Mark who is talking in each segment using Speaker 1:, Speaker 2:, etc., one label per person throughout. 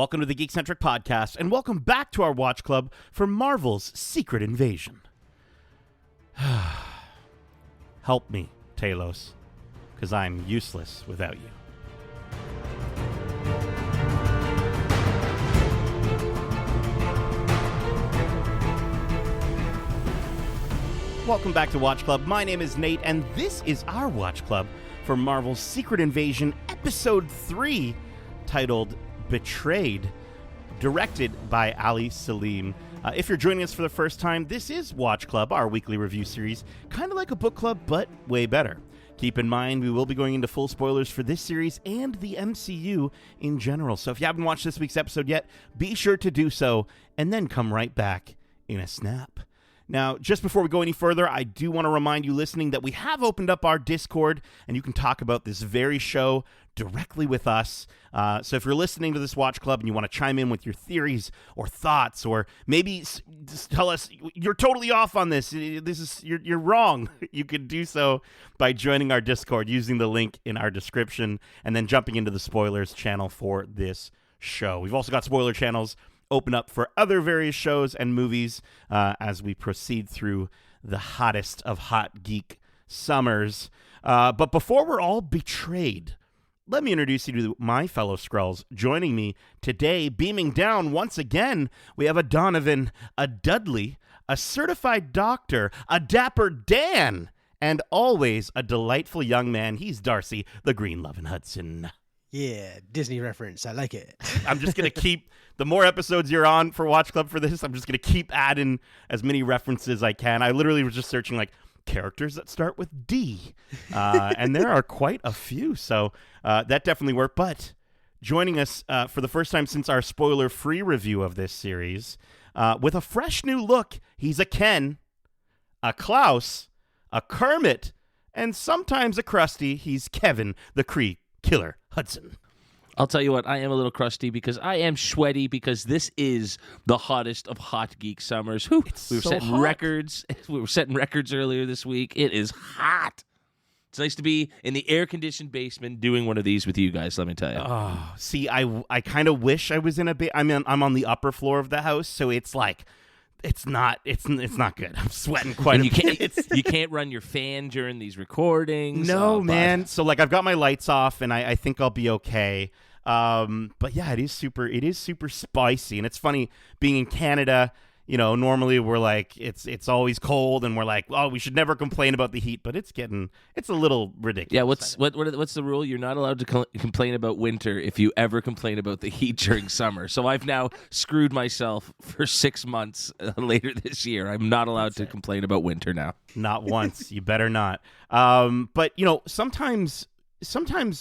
Speaker 1: Welcome to the Geekcentric podcast, and welcome back to our watch club for Marvel's Secret Invasion. Help me, Talos, because I'm useless without you. Welcome back to Watch Club. My name is Nate, and this is our watch club for Marvel's Secret Invasion, Episode 3, titled Betrayed, directed by Ali Selim. If you're joining us for the first time, this is Watch Club, our weekly review series, kind of like a book club, but way better. Keep in mind, we will be going into full spoilers for this series and the MCU in general. So if you haven't watched this week's episode yet, be sure to do so, and then come right back in a snap. Now, just before we go any further, I do want to remind you listening that we have opened up our Discord, and you can talk about this very show directly with us. So if you're listening to this Watch Club and you want to chime in with your theories or thoughts, or maybe just tell us you're totally off on this, you're wrong, you can do so by joining our Discord using the link in our description and then jumping into the spoilers channel for this show. We've also got spoiler channels open up for other various shows and movies as we proceed through the hottest of hot geek summers. But before we're all betrayed, let me introduce you to my fellow Skrulls. Joining me today, beaming down once again, we have a Donovan, a Dudley, a certified doctor, a dapper Dan, and always a delightful young man. He's Darcy, the Green Lovin' Hudson.
Speaker 2: Yeah, Disney reference. I like it.
Speaker 1: I'm just going to keep, the more episodes you're on for Watch Club for this, I'm just going to keep adding as many references as I can. I literally was just searching, like, characters that start with D. And there are quite a few, so that definitely worked. But joining us for the first time since our spoiler-free review of this series, with a fresh new look, he's a Ken, a Klaus, a Kermit, and sometimes a Krusty. He's Kevin, the Kree Killer Hudson.
Speaker 3: I'll tell you what, I am a little crusty because I am sweaty because this is the hottest of hot geek summers. We were setting records. We were setting records earlier this week. It is hot. It's nice to be in the air-conditioned basement doing one of these with you guys, let me tell you.
Speaker 1: Oh, see, I kind of wish I was in I'm on the upper floor of the house, so it's like it's not good. I'm sweating quite a bit.
Speaker 3: You can't run your fan during these recordings.
Speaker 1: No, man. So like I've got my lights off and I think I'll be okay. But yeah, it is super spicy, and it's funny being in Canada. You know, normally we're like it's always cold, and we're like, oh, we should never complain about the heat, but it's a little ridiculous.
Speaker 3: Yeah, what's the rule? You're not allowed to complain about winter if you ever complain about the heat during summer. So I've now screwed myself for 6 months later this year. I'm not allowed to complain about winter now.
Speaker 1: Not once. You better not. But you know, sometimes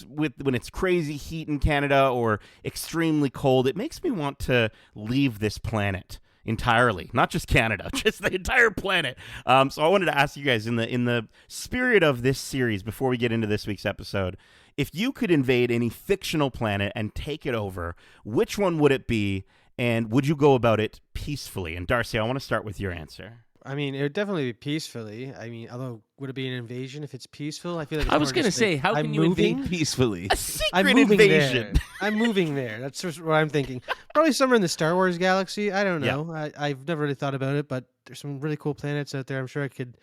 Speaker 1: when it's crazy heat in Canada or extremely cold, it makes me want to leave this planet entirely, not just Canada, just the entire planet. So I wanted to ask you guys, in the spirit of this series, before we get into this week's episode, if you could invade any fictional planet and take it over, which one would it be, and would you go about it peacefully? And Darcy, I want to start with your answer.
Speaker 2: I mean, it would definitely be peacefully. I mean, although, would it be an invasion if it's peaceful? I feel like
Speaker 3: I was going to say, how can you invade peacefully?
Speaker 1: A secret invasion.
Speaker 2: I'm moving there. That's just what I'm thinking. Probably somewhere in the Star Wars galaxy. I don't know. Yeah. I've never really thought about it, but there's some really cool planets out there. I'm sure I could,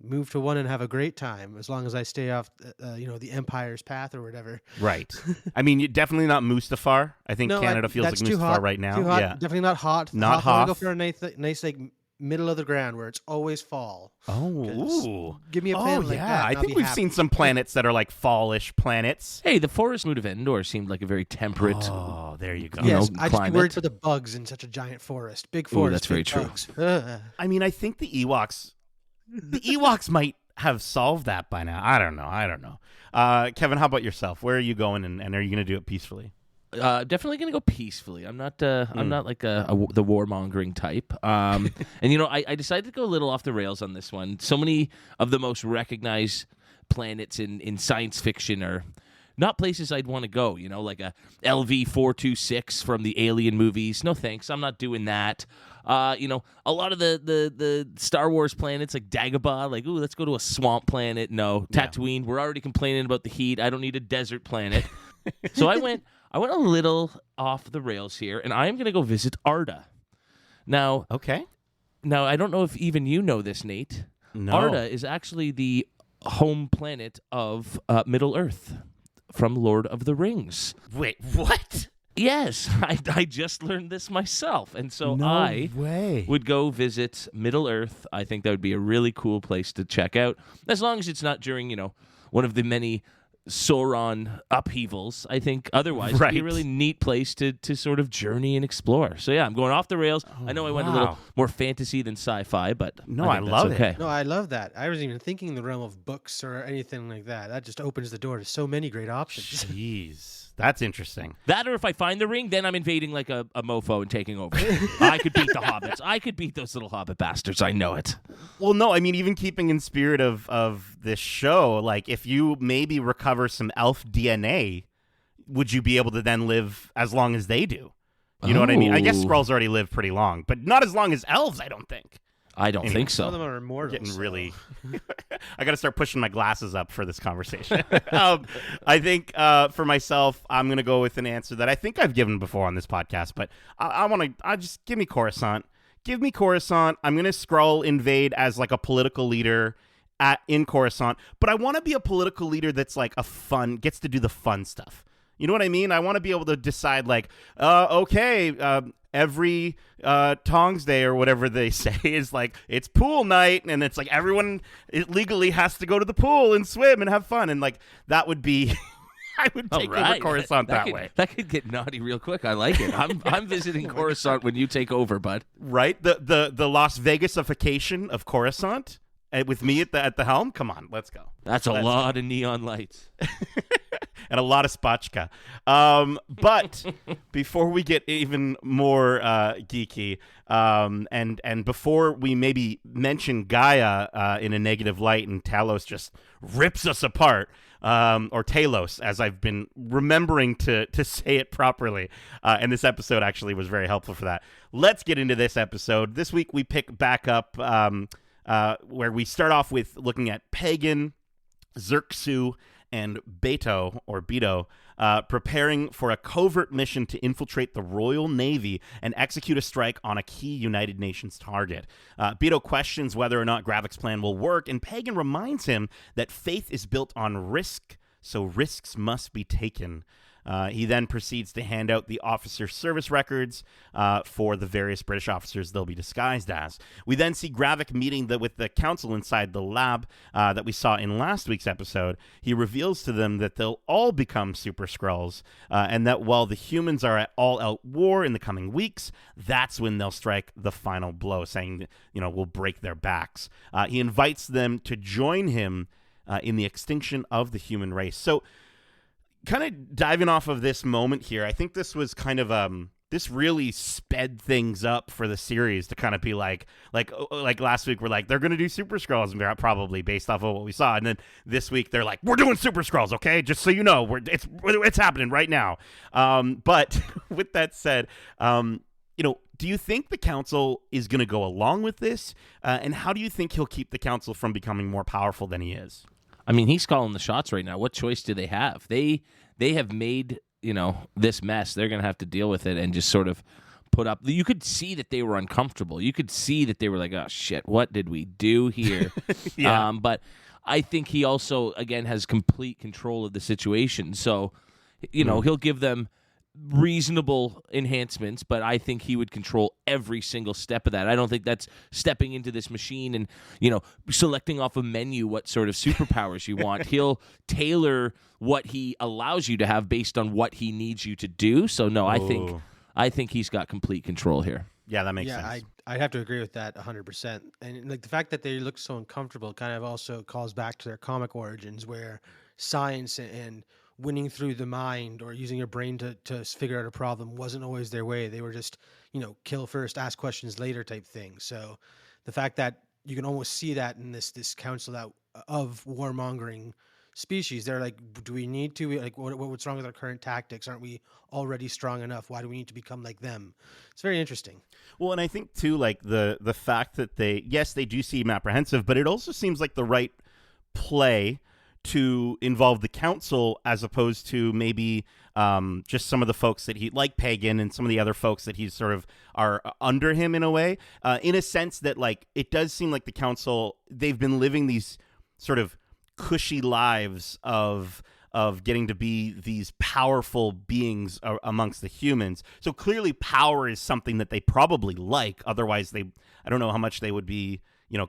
Speaker 2: move to one and have a great time as long as I stay off, the Empire's path or whatever.
Speaker 1: Right. I mean, you're definitely not Mustafar. I think Canada feels like Mustafar right now.
Speaker 2: Too hot.
Speaker 1: Yeah.
Speaker 2: Definitely not hot.
Speaker 1: Not hot.
Speaker 2: I go for a nice like middle of the ground where it's always fall.
Speaker 1: Oh,
Speaker 2: give me a planet like that.
Speaker 1: I think we've seen some planets that are like fallish planets.
Speaker 3: Hey, the forest moon of Endor seemed like a very temperate.
Speaker 1: Oh, there you go.
Speaker 2: Yes, I just be worried for the bugs in such a giant forest. Big forest.
Speaker 3: Ooh, that's very true.
Speaker 1: I mean, I think the Ewoks might have solved that by now. I don't know. Kevin, how about yourself? Where are you going, and are you going to do it peacefully?
Speaker 3: Definitely gonna go peacefully. I'm not like the warmongering type. And I decided to go a little off the rails on this one. So many of the most recognized planets in science fiction are not places I'd want to go. Like a LV-426 from the Alien movies. No thanks. I'm not doing that. A lot of the Star Wars planets like Dagobah, like, ooh, let's go to a swamp planet. No, Tatooine. We're already complaining about the heat. I don't need a desert planet. So I I went a little off the rails here, and I am going to go visit Arda. Now,
Speaker 1: Okay.
Speaker 3: Now, I don't know if even you know this, Nate.
Speaker 1: No.
Speaker 3: Arda is actually the home planet of Middle-earth from Lord of the Rings.
Speaker 1: Wait, what?
Speaker 3: Yes, I just learned this myself, and so
Speaker 1: No
Speaker 3: I
Speaker 1: way.
Speaker 3: would go visit Middle-earth. I think that would be a really cool place to check out, as long as it's not during, one of the many Sauron upheavals. I think otherwise it'd be a
Speaker 1: Right.
Speaker 3: really neat place to sort of journey and explore. So yeah, I'm going off the rails. I know I went a little
Speaker 1: wow.
Speaker 3: more fantasy than sci-fi, but
Speaker 1: No,
Speaker 3: I
Speaker 1: I
Speaker 3: think
Speaker 1: love
Speaker 3: that's
Speaker 1: it.
Speaker 3: okay.
Speaker 2: No, I love that. I wasn't even thinking in the realm of books or anything like that. That just opens the door to so many great options.
Speaker 1: Jeez. That's interesting.
Speaker 3: That, or if I find the ring, then I'm invading like a mofo and taking over. I could beat the hobbits. I could beat those little hobbit bastards. I know it.
Speaker 1: Well, no, I mean, even keeping in spirit of this show, like if you maybe recover some elf DNA, would you be able to then live as long as they do? You know what I mean? I guess
Speaker 3: Oh.
Speaker 1: Skrulls already live pretty long, but not as long as elves, I don't think.
Speaker 3: I don't think
Speaker 2: Some of
Speaker 3: so.
Speaker 2: them are immortal.
Speaker 1: Getting
Speaker 2: so-
Speaker 1: really... I got to start pushing my glasses up for this conversation. I think for myself, I'm going to go with an answer that I think I've given before on this podcast, but I just give me Coruscant. Give me Coruscant. I'm going to Skrull invade as like a political leader in Coruscant, but I want to be a political leader that's like gets to do the fun stuff. You know what I mean? I want to be able to decide like, every Tongs Day or whatever they say is like, it's pool night, and it's like everyone legally has to go to the pool and swim and have fun, and like that would be... I would take over Coruscant that way.
Speaker 3: That could get naughty real quick. I like it. I'm visiting Coruscant when you take over, bud.
Speaker 1: Right? The Las Vegasification of Coruscant with me at the helm? Come on, let's go.
Speaker 3: That's a lot of neon lights.
Speaker 1: And a lot of spotchka. But before we get even more geeky, and before we maybe mention Gaia in a negative light and Talos just rips us apart, or Talos, as I've been remembering to say it properly, and this episode actually was very helpful for that. Let's get into this episode. This week we pick back up where we start off with looking at Pagan, Xerxu, and Beto, preparing for a covert mission to infiltrate the Royal Navy and execute a strike on a key United Nations target. Beto questions whether or not Graviks' plan will work, and Pagan reminds him that faith is built on risk, so risks must be taken. He then proceeds to hand out the officer service records for the various British officers they'll be disguised as. We then see Gravik meeting with the council inside the lab that we saw in last week's episode. He reveals to them that they'll all become Super Skrulls, and that while the humans are at all-out war in the coming weeks, that's when they'll strike the final blow, saying that, we'll break their backs. He invites them to join him in the extinction of the human race. So, kind of diving off of this moment here, I think this was kind of this really sped things up for the series to kind of be like last week we're like, they're going to do Super Skrulls, and probably based off of what we saw, and then this week they're like, we're doing Super Skrulls, okay, just so you know, it's happening right now. But with that said, do you think the council is going to go along with this, and how do you think he'll keep the council from becoming more powerful than he is?
Speaker 3: I mean, he's calling the shots right now. What choice do they have? They have made, this mess. They're going to have to deal with it and just sort of put up. You could see that they were uncomfortable. You could see that they were like, oh, shit, what did we do here?
Speaker 1: Yeah.
Speaker 3: But I think he also, again, has complete control of the situation. So, he'll give them reasonable enhancements, but I think he would control every single step of that. I don't think that's stepping into this machine and, selecting off a menu what sort of superpowers you want. He'll tailor what he allows you to have based on what he needs you to do. So no, I think he's got complete control here.
Speaker 1: Yeah, that makes sense.
Speaker 2: Yeah, I'd have to agree with that 100%. And like the fact that they look so uncomfortable kind of also calls back to their comic origins, where science and winning through the mind or using your brain to figure out a problem wasn't always their way. They were just, kill first, ask questions later type thing. So the fact that you can almost see that in this council of warmongering species, they're like, do we need to? Like, what's wrong with our current tactics? Aren't we already strong enough? Why do we need to become like them? It's very interesting.
Speaker 1: Well, and I think too, like the fact that they do seem apprehensive, but it also seems like the right play to involve the council as opposed to maybe just some of the folks that he, like Pagan and some of the other folks that he's sort of are under him in a way, in a sense that like it does seem like the council, they've been living these sort of cushy lives of getting to be these powerful beings amongst the humans. So clearly power is something that they probably like. Otherwise, I don't know how much they would be,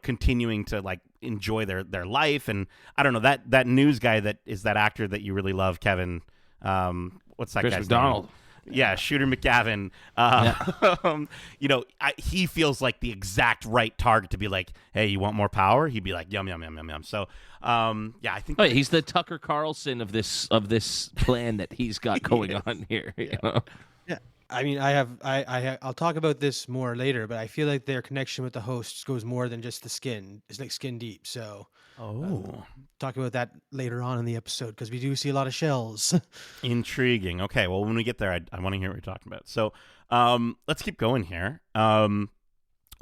Speaker 1: continuing to like enjoy their life. And I don't know, that news guy that is that actor that you really love, Kevin. What's that
Speaker 3: Chris
Speaker 1: guy's
Speaker 3: McDonald.
Speaker 1: name? Yeah, Shooter McGavin. He feels like the exact right target to be like, hey, you want more power? He'd be like, yum, yum, yum, yum, yum. So, I think
Speaker 3: he's the Tucker Carlson of this plan that he's got going on here.
Speaker 2: Yeah, I mean, I'll talk about this more later, but I feel like their connection with the hosts goes more than just the skin. It's like skin deep. So, talk about that later on in the episode because we do see a lot of shells.
Speaker 1: Intriguing. Okay, well, when we get there, I want to hear what you're talking about. So, let's keep going here.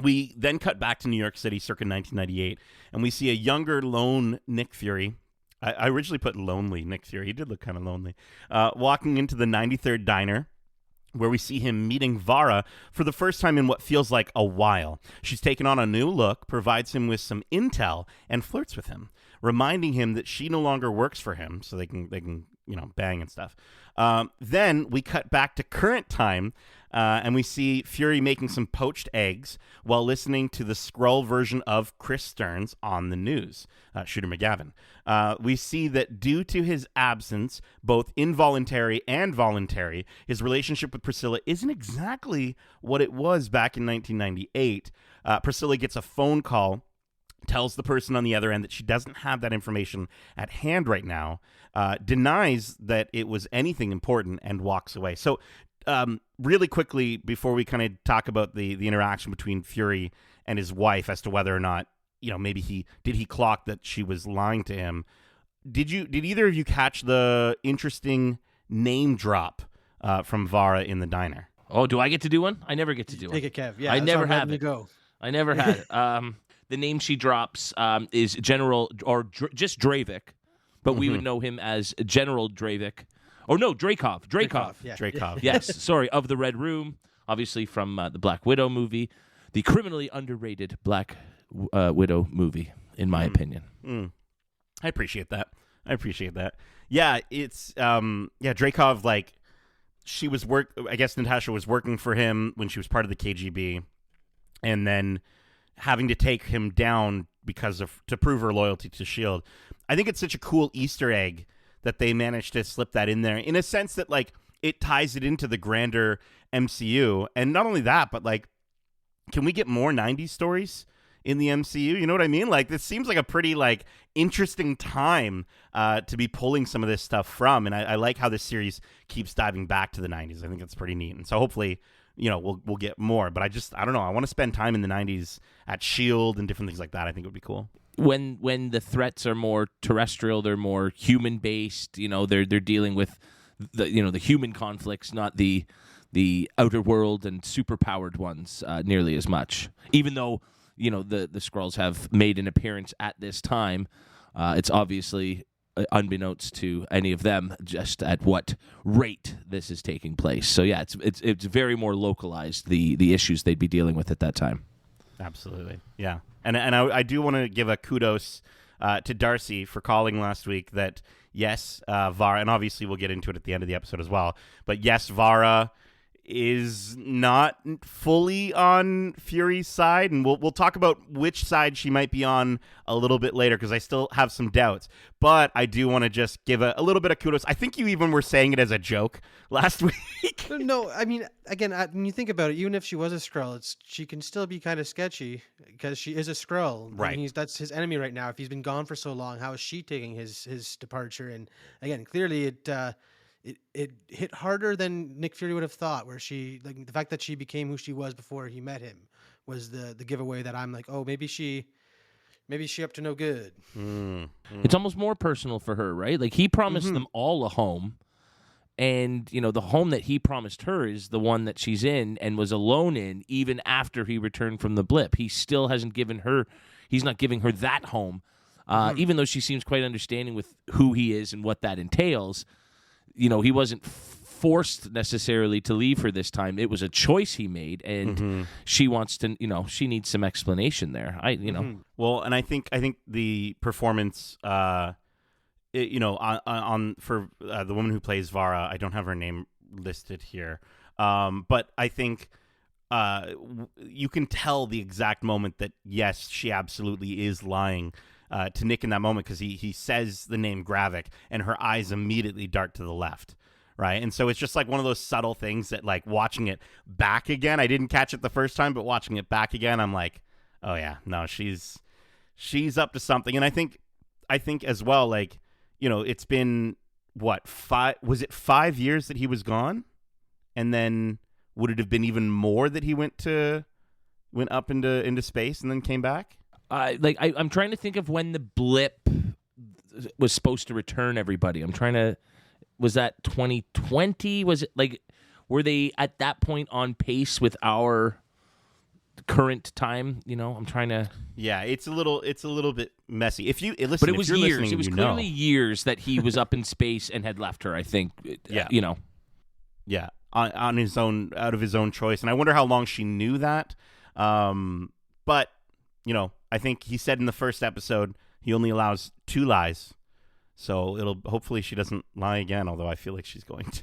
Speaker 1: We then cut back to New York City circa 1998, and we see a younger, lone Nick Fury. I originally put lonely Nick Fury. He did look kind of lonely. Walking into the 93rd Diner, where we see him meeting Vara for the first time in what feels like a while. She's taken on a new look, provides him with some intel, and flirts with him, reminding him that she no longer works for him, so they can bang and stuff. Then we cut back to current time, and we see Fury making some poached eggs while listening to the Skrull version of Chris Stearns on the news, Shooter McGavin. We see that due to his absence, both involuntary and voluntary, his relationship with Priscilla isn't exactly what it was back in 1998. Priscilla gets a phone call, tells the person on the other end that she doesn't have that information at hand right now, denies that it was anything important, and walks away. So really quickly, before we kind of talk about the interaction between Fury and his wife as to whether or not, maybe he clock that she was lying to him. Did either of you catch the interesting name drop from Vara in the diner?
Speaker 3: Oh, do I get to do one? I never get to do one.
Speaker 2: Take it, Kev. Yeah,
Speaker 3: I never have it.
Speaker 2: Go.
Speaker 3: I never had it. The name she drops is General, or just Dravik, but we would know him as General Dravik. Or no, Dreykov.
Speaker 2: Yeah.
Speaker 1: Dreykov.
Speaker 3: Yes, sorry, of the Red Room, obviously from the Black Widow movie, the criminally underrated Black Widow movie, in my opinion.
Speaker 1: I appreciate that. Yeah, it's Dreykov, like, she was I guess Natasha was working for him when she was part of the KGB, and then having to take him down to prove her loyalty to S.H.I.E.L.D. I think it's such a cool Easter egg that they managed to slip that in there, in a sense that, like, it ties it into the grander MCU. And not only that, but, like, can we get more 90s stories in the MCU? You know what I mean? Like, this seems like a pretty, like, interesting time to be pulling some of this stuff from. And I like how this series keeps diving back to the 90s. I think it's pretty neat. And so hopefully, we'll get more. But I don't know. I want to spend time in the 90s at S.H.I.E.L.D. and different things like that. I think it would be cool.
Speaker 3: When the threats are more terrestrial, they're more human based. They're dealing with the human conflicts, not the outer world and superpowered ones nearly as much. Even though the Skrulls have made an appearance at this time, it's obviously unbeknownst to any of them just at what rate this is taking place. So yeah, it's very more localized, the issues they'd be dealing with at that time.
Speaker 1: Absolutely, yeah. And I do want to give a kudos to Darcy for calling last week that, yes, Vara, and obviously we'll get into it at the end of the episode as well, but yes, Vara is not fully on Fury's side, and we'll talk about which side she might be on a little bit later, because I still have some doubts. But I do want to just give a little bit of kudos. I think you even were saying it as a joke last week.
Speaker 2: No, I mean, again, when you think about it, even if she was a Skrull, she can still be kind of sketchy because she is a Skrull.
Speaker 1: Right.
Speaker 2: I mean, that's his enemy right now. If he's been gone for so long, how is she taking his departure? And again, clearly it hit harder than Nick Fury would have thought, where she, like, the fact that she became who she was before he met him was the giveaway that I'm like, oh, maybe she up to no good.
Speaker 3: It's almost more personal for her, right? Like, he promised them all a home, and the home that he promised her is the one that she's in and was alone in even after he returned from the blip. He still hasn't given her, he's not giving her that home. Even though she seems quite understanding with who he is and what that entails, he wasn't forced necessarily to leave her this time. It was a choice he made, and she wants to, she needs some explanation there.
Speaker 1: Well, and I think the performance, on for the woman who plays Vara, I don't have her name listed here, but I think you can tell the exact moment that yes, she absolutely is lying to Nick in that moment, because he says the name Gravik and her eyes immediately dart to the left. Right. And so it's just like one of those subtle things that, like, watching it back again, I didn't catch it the first time, but watching it back again, I'm like, oh yeah, no, she's up to something. And I think as well, like, it's been what, 5 years that he was gone? And then would it have been even more that he went up into space and then came back?
Speaker 3: I'm trying to think of when the blip was supposed to return everybody. Was that 2020? Was it were they at that point on pace with our current time? I'm trying to.
Speaker 1: Yeah, it's a little bit messy. If you listen,
Speaker 3: but it was years. It was clearly years that he was up in space and had left her. I think.
Speaker 1: Yeah. Yeah, on his own, out of his own choice, and I wonder how long she knew that. But I think he said in the first episode he only allows 2 lies. So hopefully she doesn't lie again, although I feel like she's going to.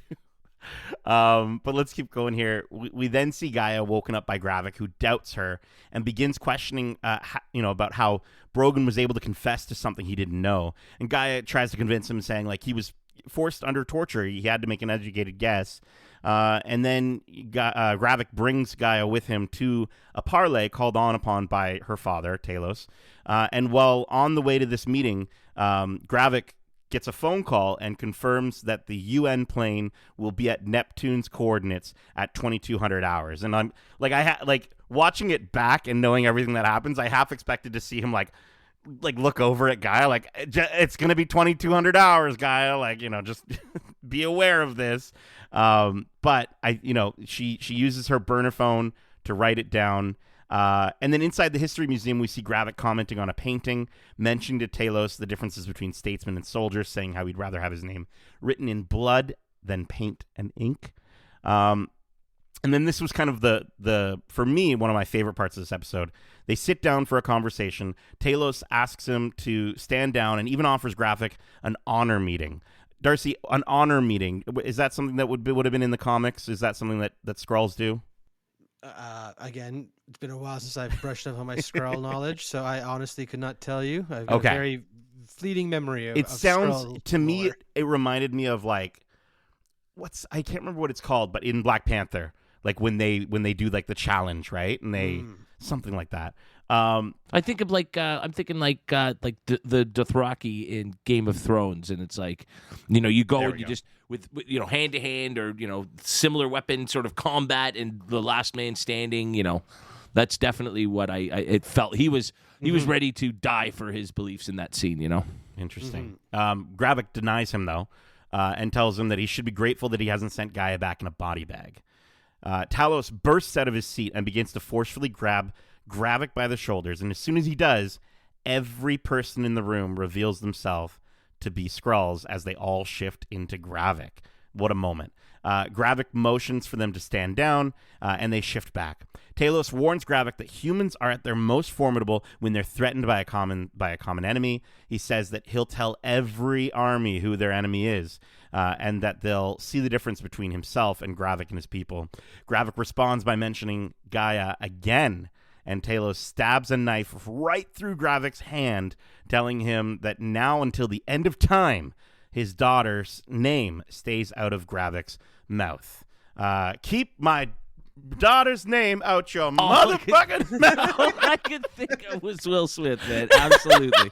Speaker 1: But let's keep going here. We then see Gaia woken up by Gravik, who doubts her and begins questioning, about how Brogan was able to confess to something he didn't know. And Gaia tries to convince him, saying like he was forced under torture. He had to make an educated guess. And then Gravik brings Gaia with him to a parley called on upon by her father, Talos. And while on the way to this meeting, Gravik gets a phone call and confirms that the UN plane will be at Neptune's coordinates at 2200 hours. And I'm like, watching it back and knowing everything that happens, I half expected to see him like look over at Gaia, like, it's going to be 2200 hours, Gaia, like, just be aware of this. But she uses her burner phone to write it down. And then inside the History Museum, we see Gravik commenting on a painting, mentioning to Talos the differences between statesmen and soldiers, saying how he'd rather have his name written in blood than paint and ink. And then this was kind of the for me, one of my favorite parts of this episode. They sit down for a conversation. Talos asks him to stand down and even offers Gravik an honor meeting. Darcy, an honor meeting, is that something that would have been in the comics? Is that something that Skrulls do?
Speaker 2: Again, it's been a while since I've brushed up on my Skrull knowledge, so I honestly could not tell you. I've got a very fleeting memory of
Speaker 1: it. Sounds
Speaker 2: Skrull
Speaker 1: to me,
Speaker 2: lore.
Speaker 1: it reminded me of like I can't remember what it's called, but in Black Panther, like when they do like the challenge, right? And they something like that.
Speaker 3: I think of I'm thinking like the Dothraki in Game of Thrones, and it's like, you go and you just with hand to hand or similar weapon sort of combat and the last man standing. That's definitely what it felt. He was ready to die for his beliefs in that scene.
Speaker 1: Interesting. Gravik denies him though, and tells him that he should be grateful that he hasn't sent Gaia back in a body bag. Talos bursts out of his seat and begins to forcefully grab Gravik by the shoulders, and as soon as he does, every person in the room reveals themselves to be Skrulls as they all shift into Gravik. What a moment. Gravik motions for them to stand down, and they shift back. Talos warns Gravik that humans are at their most formidable when they're threatened by a common enemy. He says that he'll tell every army who their enemy is, and that they'll see the difference between himself and Gravik and his people. Gravik responds by mentioning Gaia again, and Talos stabs a knife right through Gravik's hand, telling him that now until the end of time, his daughter's name stays out of Gravik's mouth. Keep my daughter's name out your motherfucking mouth.
Speaker 3: All I could think of was Will Smith, man. Absolutely.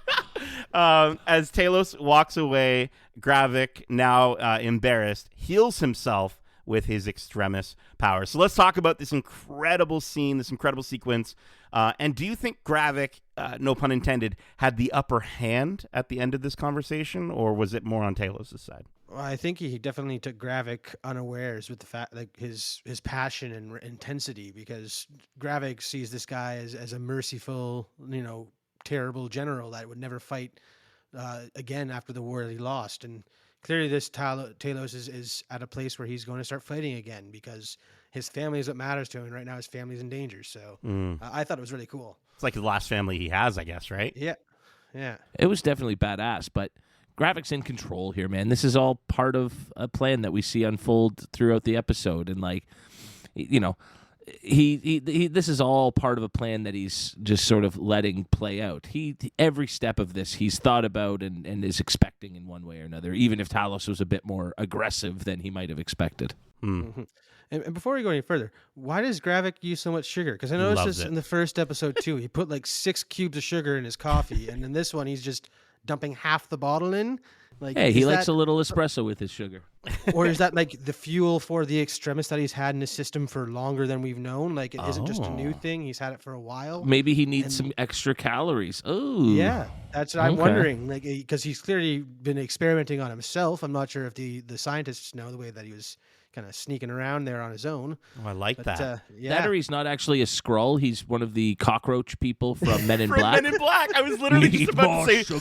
Speaker 1: As Talos walks away, Gravik, now embarrassed, heals himself with his extremis power. So let's talk about this incredible scene, this incredible sequence. And do you think Gravik, no pun intended, had the upper hand at the end of this conversation, or was it more on Talos' side?
Speaker 2: Well, I think he definitely took Gravik unawares with the fact, like his passion and intensity, because Gravik sees this guy as a merciful, terrible general that would never fight again after the war that he lost. And clearly this Talos is at a place where he's going to start fighting again because his family is what matters to him. And right now his family's in danger. So I thought it was really cool.
Speaker 1: It's like the last family he has, I guess, right?
Speaker 2: Yeah. Yeah.
Speaker 3: It was definitely badass, but Graviks in control here, man. This is all part of a plan that we see unfold throughout the episode. And like, you know, he this is all part of a plan that he's just sort of letting play out. Every step of this he's thought about and is expecting in one way or another, even if Talos was a bit more aggressive than he might have expected.
Speaker 2: Mm-hmm. And before we go any further, why does Gravik use so much sugar? Because I noticed this in the first episode too. He put like 6 cubes of sugar in his coffee, and in this one he's just dumping half the bottle in. Like,
Speaker 3: hey, he likes a little espresso with his sugar.
Speaker 2: Or is that like the fuel for the extremis that he's had in his system for longer than we've known? Like, it isn't just a new thing. He's had it for a while.
Speaker 3: Maybe he needs some extra calories. Oh,
Speaker 2: yeah, that's what I'm wondering. Like, because he's clearly been experimenting on himself. I'm not sure if the scientists know the way that he was kind of sneaking around there on his own.
Speaker 1: Oh, I like that.
Speaker 2: Yeah.
Speaker 3: That or he's not actually a Skrull. He's one of the cockroach people from Men in Black.
Speaker 1: Men in Black. I was literally just about to say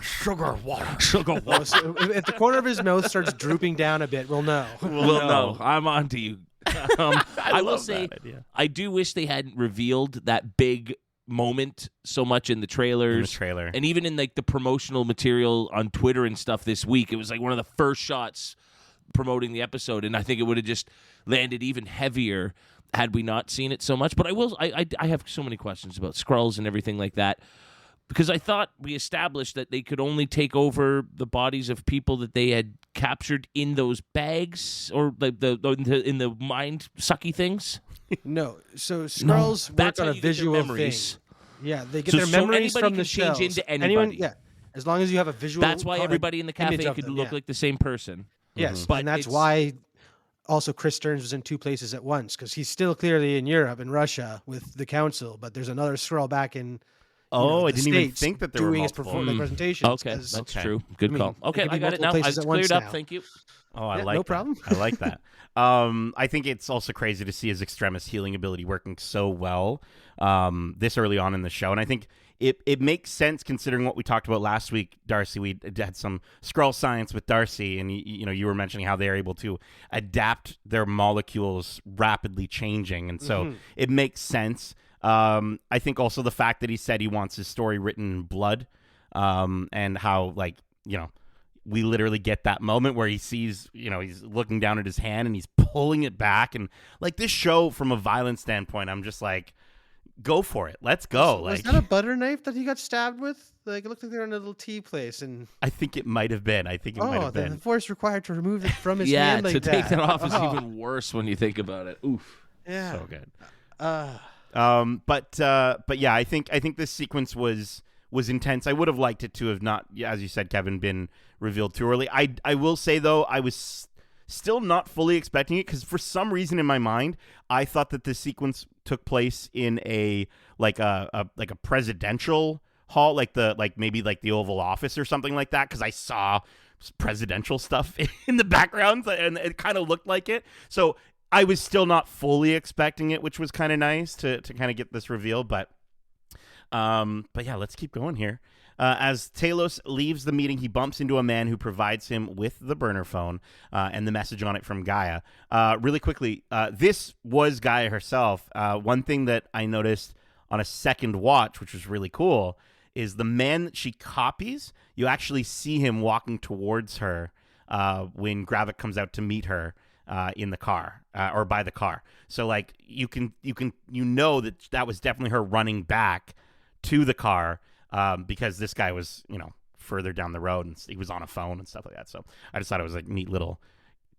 Speaker 3: sugar water.
Speaker 2: Oh, so if the corner of his mouth starts drooping down a bit, we'll know.
Speaker 3: We'll know. I'm on to you. I will say,
Speaker 1: idea.
Speaker 3: I do wish they hadn't revealed that big moment so much in the trailers.
Speaker 1: In the trailer.
Speaker 3: And even in like the promotional material on Twitter and stuff this week. It was like one of the first shots promoting the episode, and I think it would have just landed even heavier had we not seen it so much. But I have so many questions about Skrulls and everything like that, because I thought we established that they could only take over the bodies of people that they had captured in those bags or like in the mind sucky things.
Speaker 2: No, so Skrulls work on a visual thing. Yeah, they get their memories from the shells.
Speaker 3: Change into anybody.
Speaker 2: As long as you have a visual.
Speaker 3: That's why everybody in the cafe could look like the same person.
Speaker 2: Yes, but and that's why also Chris Stearns was in 2 places at once, because he's still clearly in Europe and Russia with the council, but there's another Skrull back in
Speaker 1: I didn't even think that there were
Speaker 2: doing
Speaker 1: multiple.
Speaker 2: his presentations.
Speaker 3: Okay, that's true. Good call. Okay, I got it now. I've cleared up. Thank you.
Speaker 1: Oh, I like
Speaker 2: no
Speaker 1: that.
Speaker 2: problem.
Speaker 1: I like that. I think it's also crazy to see his extremis healing ability working so well this early on in the show, and I think it makes sense considering what we talked about last week, Darcy. We had some Skrull science with Darcy, and you were mentioning how they're able to adapt their molecules rapidly changing, and so it makes sense. I think also the fact that he said he wants his story written in blood, and how we literally get that moment where he sees, he's looking down at his hand and he's pulling it back, and like this show from a violence standpoint, I'm just like, go for it. Let's go.
Speaker 2: Was that a butter knife that he got stabbed with? Like, it looked like they were in a little tea place, and
Speaker 1: I think it might have been.
Speaker 2: The force required to remove it from his
Speaker 3: hand.
Speaker 2: hand like
Speaker 3: to take that off is even worse when you think about it. Oof.
Speaker 2: Yeah.
Speaker 1: So good. But yeah, I think this sequence was intense. I would have liked it to have not, as you said, Kevin, been revealed too early. I will say though, I was still not fully expecting it, because for some reason in my mind, I thought that this sequence took place in a presidential hall, like maybe the Oval Office or something like that, because I saw presidential stuff in the background and it kind of looked like it. So I was still not fully expecting it, which was kind of nice to kind of get this reveal. But yeah, let's keep going here. As Talos leaves the meeting, he bumps into a man who provides him with the burner phone and the message on it from Gaia. Really quickly, this was Gaia herself. One thing that I noticed on a second watch, which was really cool, is the man that she copies, you actually see him walking towards her when Gravik comes out to meet her in the car or by the car. So like you know that was definitely her running back to the car. Because this guy was, further down the road and he was on a phone and stuff like that. So I just thought it was a neat little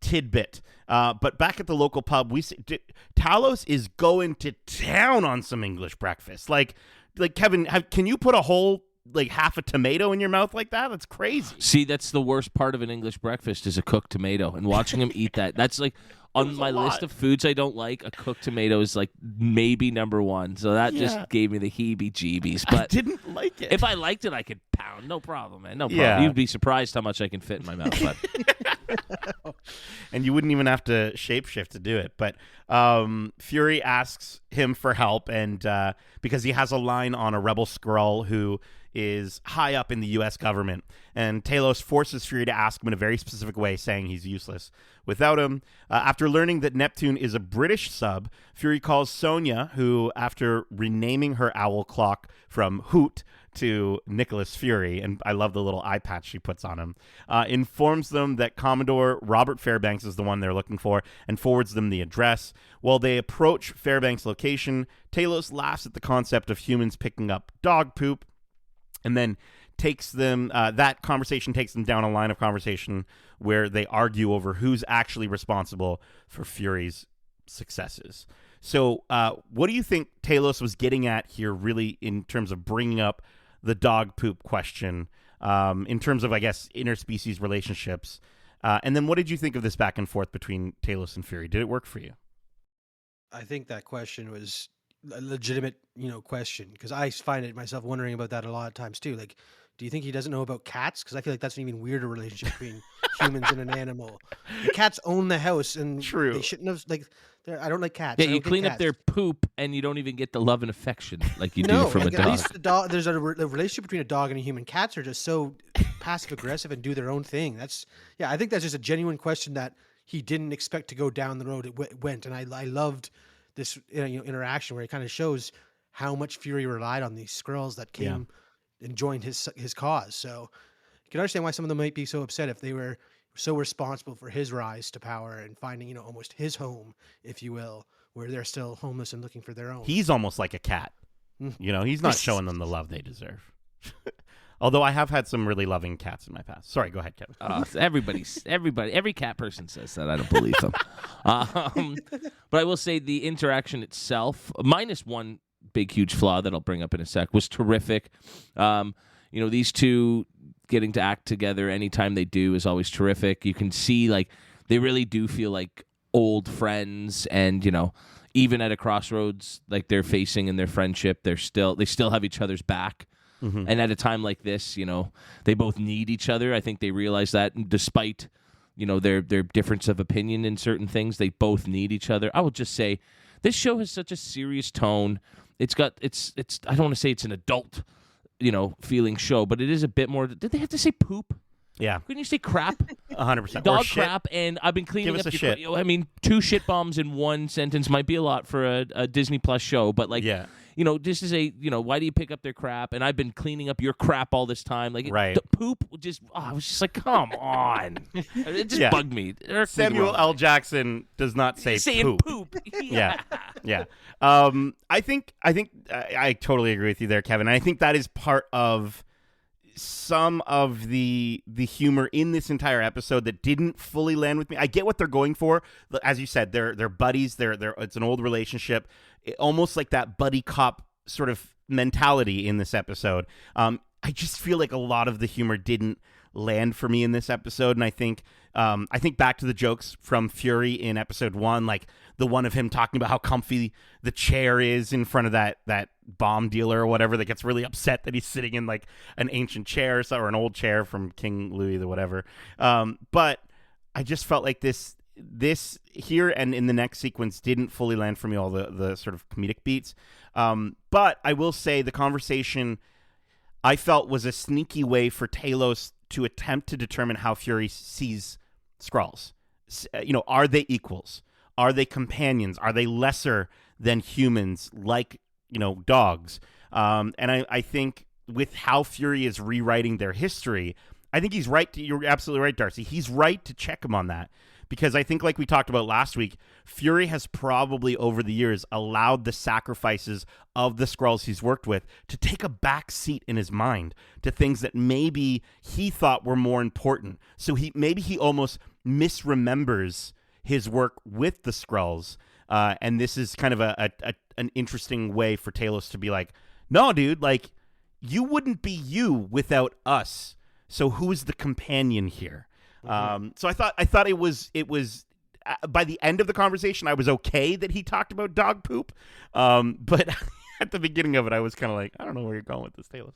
Speaker 1: tidbit. But back at the local pub, we see Talos is going to town on some English breakfast. Like Kevin, can you put a whole half a tomato in your mouth like that? That's crazy.
Speaker 3: See, that's the worst part of an English breakfast is a cooked tomato, and watching him eat that. That's like on my list of foods I don't like. A cooked tomato is like maybe number 1. So that just gave me the heebie-jeebies. But
Speaker 1: I didn't like it.
Speaker 3: If I liked it, I could pound. No problem, man. No problem.
Speaker 1: Yeah.
Speaker 3: You'd be surprised how much I can fit in my mouth. But
Speaker 1: And you wouldn't even have to shapeshift to do it. But Fury asks him for help, and because he has a line on a rebel Skrull who is high up in the U.S. government. And Talos forces Fury to ask him in a very specific way, saying he's useless without him. After learning that Neptune is a British sub, Fury calls Sonya, who, after renaming her owl clock from Hoot to Nicholas Fury, and I love the little eye patch she puts on him, informs them that Commodore Robert Fairbanks is the one they're looking for and forwards them the address. While they approach Fairbanks' location, Talos laughs at the concept of humans picking up dog poop, and then takes them, that conversation takes them down a line of conversation where they argue over who's actually responsible for Fury's successes. So what do you think Talos was getting at here, really, in terms of bringing up the dog poop question, in terms of, I guess, interspecies relationships? And then what did you think of this back and forth between Talos and Fury? Did it work for you?
Speaker 2: I think that question was a legitimate, question, because I find it myself wondering about that a lot of times too. Like, do you think he doesn't know about cats? Because I feel like that's an even weirder relationship between humans and an animal. The cats own the house, and
Speaker 1: True.
Speaker 2: they shouldn't have. Like, I don't like cats.
Speaker 3: Yeah,
Speaker 2: I
Speaker 3: you
Speaker 2: don't get
Speaker 3: clean up
Speaker 2: cats.
Speaker 3: their poop, and you don't even get the love and affection like you
Speaker 2: No,
Speaker 3: do from
Speaker 2: like,
Speaker 3: a
Speaker 2: at
Speaker 3: dog.
Speaker 2: least the dog. There's a relationship between a dog and a human. Cats are just so passive aggressive and do their own thing. I think that's just a genuine question that he didn't expect to go down the road it went, and I loved this interaction where it kind of shows how much Fury relied on these Skrulls that came and joined his cause. So you can understand why some of them might be so upset if they were so responsible for his rise to power and finding, almost his home, if you will, where they're still homeless and looking for their own.
Speaker 1: He's almost like a cat. He's not showing them the love they deserve. Although I have had some really loving cats in my past. Sorry, go ahead, Kevin.
Speaker 3: Every cat person says that. I don't believe them. But I will say the interaction itself, minus one big, huge flaw that I'll bring up in a sec, was terrific. These two getting to act together anytime they do is always terrific. You can see, like, they really do feel like old friends, and, even at a crossroads like they're facing in their friendship, they still have each other's back. Mm-hmm. And at a time like this, they both need each other. I think they realize that, and despite, their difference of opinion in certain things, they both need each other. I will just say, this show has such a serious tone. I don't want to say it's an adult, feeling show, but it is a bit more. Did they have to say poop?
Speaker 1: Yeah.
Speaker 3: Couldn't you say crap?
Speaker 1: 100%.
Speaker 3: Dog crap, and I've been cleaning
Speaker 1: Give us
Speaker 3: up
Speaker 1: a shit.
Speaker 3: I mean, 2 shit bombs in one sentence might be a lot for a Disney Plus show, but this is why do you pick up their crap? And I've been cleaning up your crap all this time. Like,
Speaker 1: right.
Speaker 3: The poop I was just like, come on. It just bugged me.
Speaker 1: Samuel L. Jackson does not say
Speaker 3: saying
Speaker 1: poop. Yeah. I think I totally agree with you there, Kevin. I think that is part of some of the humor in this entire episode that didn't fully land with me. I get what they're going for. As you said, they're buddies. It's an old relationship, almost like that buddy cop sort of mentality in this episode. I just feel like a lot of the humor didn't land for me in this episode, and I think back to the jokes from Fury in episode 1, like the one of him talking about how comfy the chair is in front of that bomb dealer or whatever, that gets really upset that he's sitting in like an ancient chair or an old chair from King Louis or whatever. But I just felt like this here and in the next sequence didn't fully land for me, all the sort of comedic beats. But I will say the conversation I felt was a sneaky way for Talos to attempt to determine how Fury sees Skrulls. Are they equals? Are they companions? Are they lesser than humans, like, dogs? And I think with how Fury is rewriting their history, I think he's right. You're absolutely right, Darcy. He's right to check him on that. Because I think, like we talked about last week, Fury has probably over the years allowed the sacrifices of the Skrulls he's worked with to take a back seat in his mind to things that maybe he thought were more important. So he almost misremembers his work with the Skrulls. And this is kind of an interesting way for Talos to be like, no, dude, like, you wouldn't be you without us. So who's the companion here? So I thought it was by the end of the conversation, I was okay that he talked about dog poop. But at the beginning of it, I was kind of like, I don't know where you're going with this, Talos.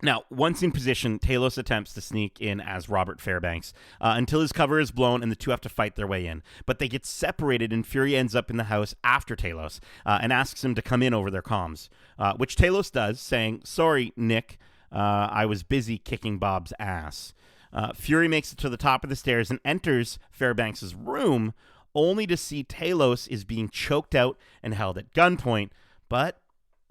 Speaker 1: Now, once in position, Talos attempts to sneak in as Robert Fairbanks until his cover is blown and the two have to fight their way in. But they get separated and Fury ends up in the house after Talos and asks him to come in over their comms, which Talos does, saying, "Sorry, Nick, I was busy kicking Bob's ass." Fury makes it to the top of the stairs and enters Fairbanks' room, only to see Talos is being choked out and held at gunpoint. But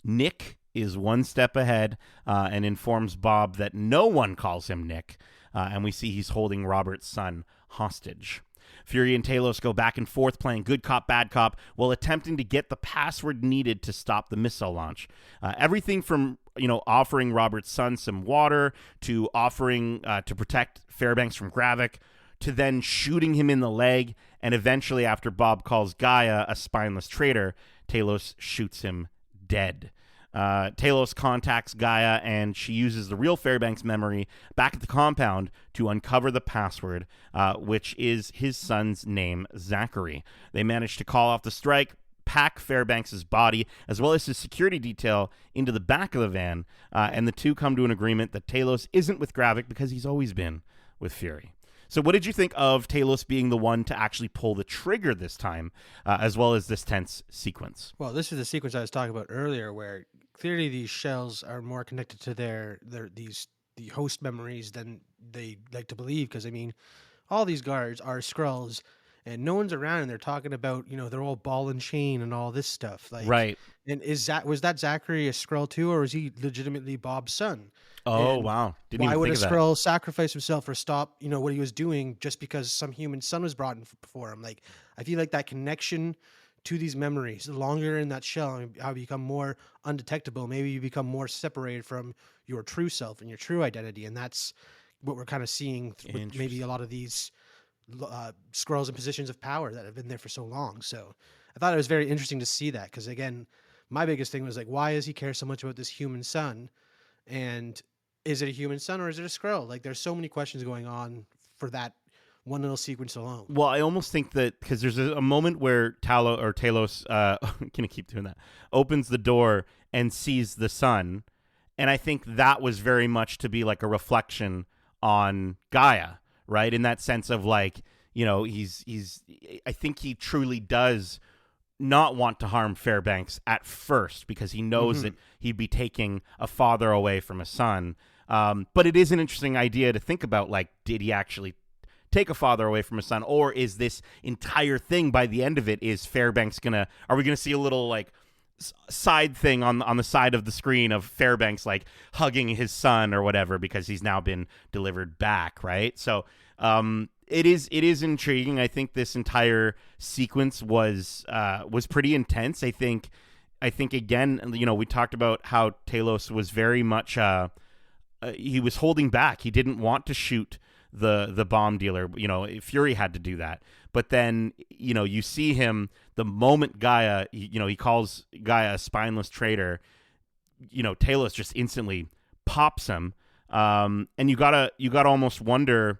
Speaker 1: Nick is one step ahead and informs Bob that no one calls him Nick, and we see he's holding Robert's son hostage. Fury and Talos go back and forth playing good cop, bad cop while attempting to get the password needed to stop the missile launch. Everything from offering Robert's son some water to offering to protect Fairbanks from Gravik to then shooting him in the leg, and eventually after Bob calls Gaia a spineless traitor, Talos shoots him dead. Talos contacts Gaia, and she uses the real Fairbanks memory back at the compound to uncover the password, which is his son's name, Zachary. They manage to call off the strike, pack Fairbanks' body, as well as his security detail, into the back of the van, and the two come to an agreement that Talos isn't with Gravik because he's always been with Fury. So what did you think of Talos being the one to actually pull the trigger this time, as well as this tense sequence?
Speaker 2: Well, this is the sequence I was talking about earlier, where clearly these shells are more connected to the host memories than they like to believe. Because I mean, all these guards are Skrulls, and no one's around, and they're talking about they're all ball and chain and all this stuff. Like,
Speaker 1: right.
Speaker 2: And was that Zachary a Skrull too, or is he legitimately Bob's son?
Speaker 1: Oh,
Speaker 2: And
Speaker 1: wow. Didn't
Speaker 2: why
Speaker 1: even
Speaker 2: would
Speaker 1: think
Speaker 2: a
Speaker 1: of that.
Speaker 2: Skrull sacrifice himself or stop, what he was doing just because some human son was brought in before him? Like, I feel like that connection to these memories, the longer you're in that shell, how you become more undetectable. Maybe you become more separated from your true self and your true identity, and that's what we're kind of seeing with maybe a lot of these Skrulls in positions of power that have been there for so long. So I thought it was very interesting to see that, because again, my biggest thing was like, why does he care so much about this human son? And is it a human son or is it a Skrull? Like, there's so many questions going on for that one little sequence alone.
Speaker 1: Well, I almost think that because there's a moment where Talos, can I keep doing that, opens the door and sees the son, and I think that was very much to be like a reflection on Gaia, right? In that sense of like, I think he truly does not want to harm Fairbanks at first because he knows that he'd be taking a father away from a son. But it is an interesting idea to think about, like, did he actually take a father away from a son, or is this entire thing by the end of it, is Fairbanks are we gonna see a little like side thing on the side of the screen of Fairbanks like hugging his son or whatever because he's now been delivered back, right? So it is intriguing. I think this entire sequence was pretty intense. I think again, we talked about how Talos was very much he was holding back. He didn't want to shoot the bomb dealer. Fury had to do that. But then, you see him the moment Gaia, he calls Gaia a spineless traitor, Talos just instantly pops him. And you gotta almost wonder,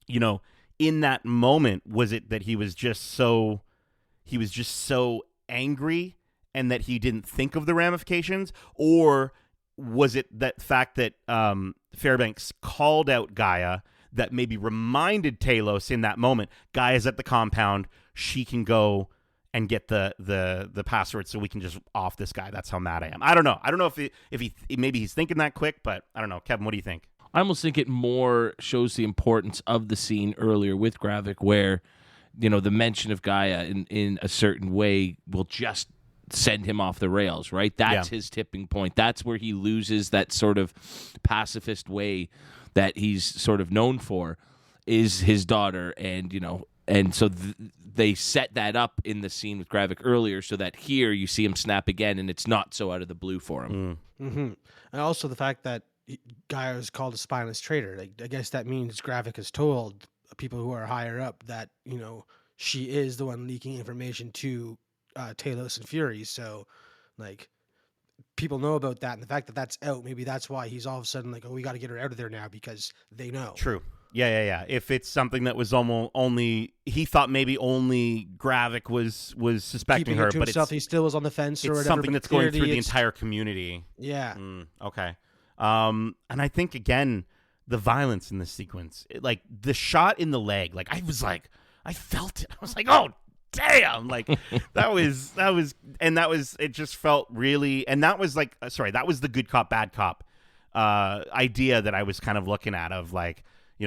Speaker 1: in that moment, was it that he was just so angry and that he didn't think of the ramifications, or was it that fact that Fairbanks called out Gaia that maybe reminded Talos in that moment, Gaia's at the compound, she can go and get the password so we can just off this guy. That's how mad I am. I don't know if he maybe he's thinking that quick, but I don't know. Kevin, what do you think?
Speaker 3: I almost think it more shows the importance of the scene earlier with Gravik, where the mention of Gaia in a certain way will just send him off the rails, right? That's his tipping point. That's where he loses that sort of pacifist way that he's sort of known for, is his daughter. And so they set that up in the scene with Gravik earlier so that here you see him snap again and it's not so out of the blue for him.
Speaker 2: Mm-hmm. And also the fact that Gaia is called a spineless traitor. Like, I guess that means Gravik has told people who are higher up that, she is the one leaking information to Talos and Fury. So, like, people know about that, and the fact that that's out, maybe that's why he's all of a sudden like, oh, we got to get her out of there now because they know.
Speaker 1: True. Yeah. If it's something that was almost only, he thought maybe only Gravik was suspecting her,
Speaker 2: to
Speaker 1: but
Speaker 2: himself, he still was on the fence or whatever.
Speaker 1: It's something that's going through the entire community.
Speaker 2: Yeah.
Speaker 1: Okay. And I think, again, the violence in this sequence, like the shot in the leg, like I felt it. I was like, oh, damn. Like that was, it just felt really, and that was like, that was the good cop, bad cop idea that I was kind of looking at of like,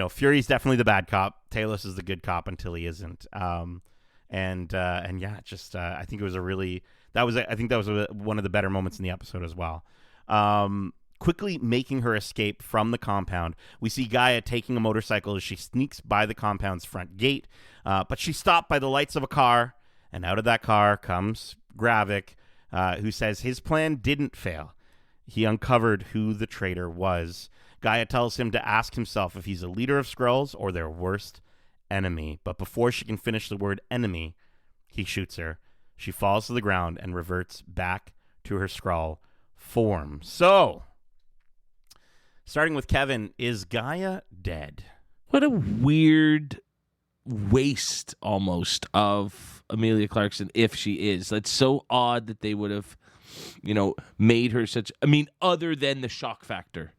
Speaker 1: Fury's definitely the bad cop. Talos is the good cop until he isn't. And yeah, just, I think it was one of the better moments in the episode as well. Quickly making her escape from the compound, we see Gaia taking a motorcycle as she sneaks by the compound's front gate, but she's stopped by the lights of a car, and out of that car comes Gravik, who says his plan didn't fail. He uncovered who the traitor was. Gaia tells him to ask himself if he's a leader of Skrulls or their worst enemy, but before she can finish the word enemy, he shoots her. She falls to the ground and reverts back to her Skrull form. So, starting with Kevin, is Gaia dead?
Speaker 3: What a weird waste almost of Amelia Clarkson if she is. That's so odd that they would have, made her such... I mean, other than the shock factor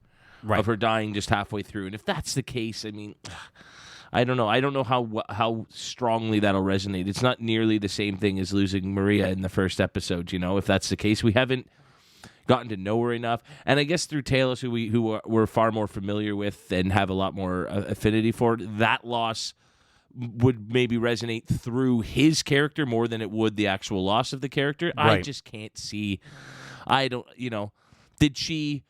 Speaker 3: of her dying just halfway through. And if that's the case, I mean, I don't know. I don't know how strongly that'll resonate. It's not nearly the same thing as losing Maria in the first episode, if that's the case. We haven't gotten to know her enough. And I guess through Talos, who we're far more familiar with and have a lot more affinity for, that loss would maybe resonate through his character more than it would the actual loss of the character.
Speaker 1: Right.
Speaker 3: I just can't see. Did she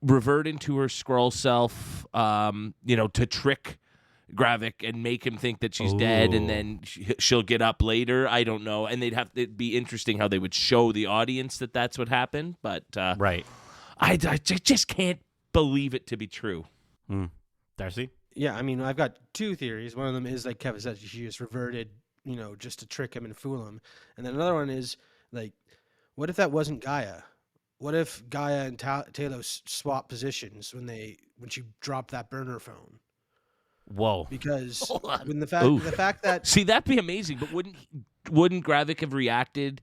Speaker 3: revert into her Skrull self, to trick Gravik and make him think that she's dead, and then she'll get up later? I don't know. And it'd be interesting how they would show the audience that that's what happened. But
Speaker 1: right,
Speaker 3: I just can't believe it to be true.
Speaker 1: Darcy?
Speaker 2: Yeah, I mean, I've got two theories. One of them is, like Kevin said, she just reverted, just to trick him and fool him. And then another one is, like, what if that wasn't Gaia? What if Gaia and Talos swap positions when she dropped that burner phone?
Speaker 1: Whoa!
Speaker 2: Because when the fact that
Speaker 3: see, that'd be amazing. But wouldn't Gravik have reacted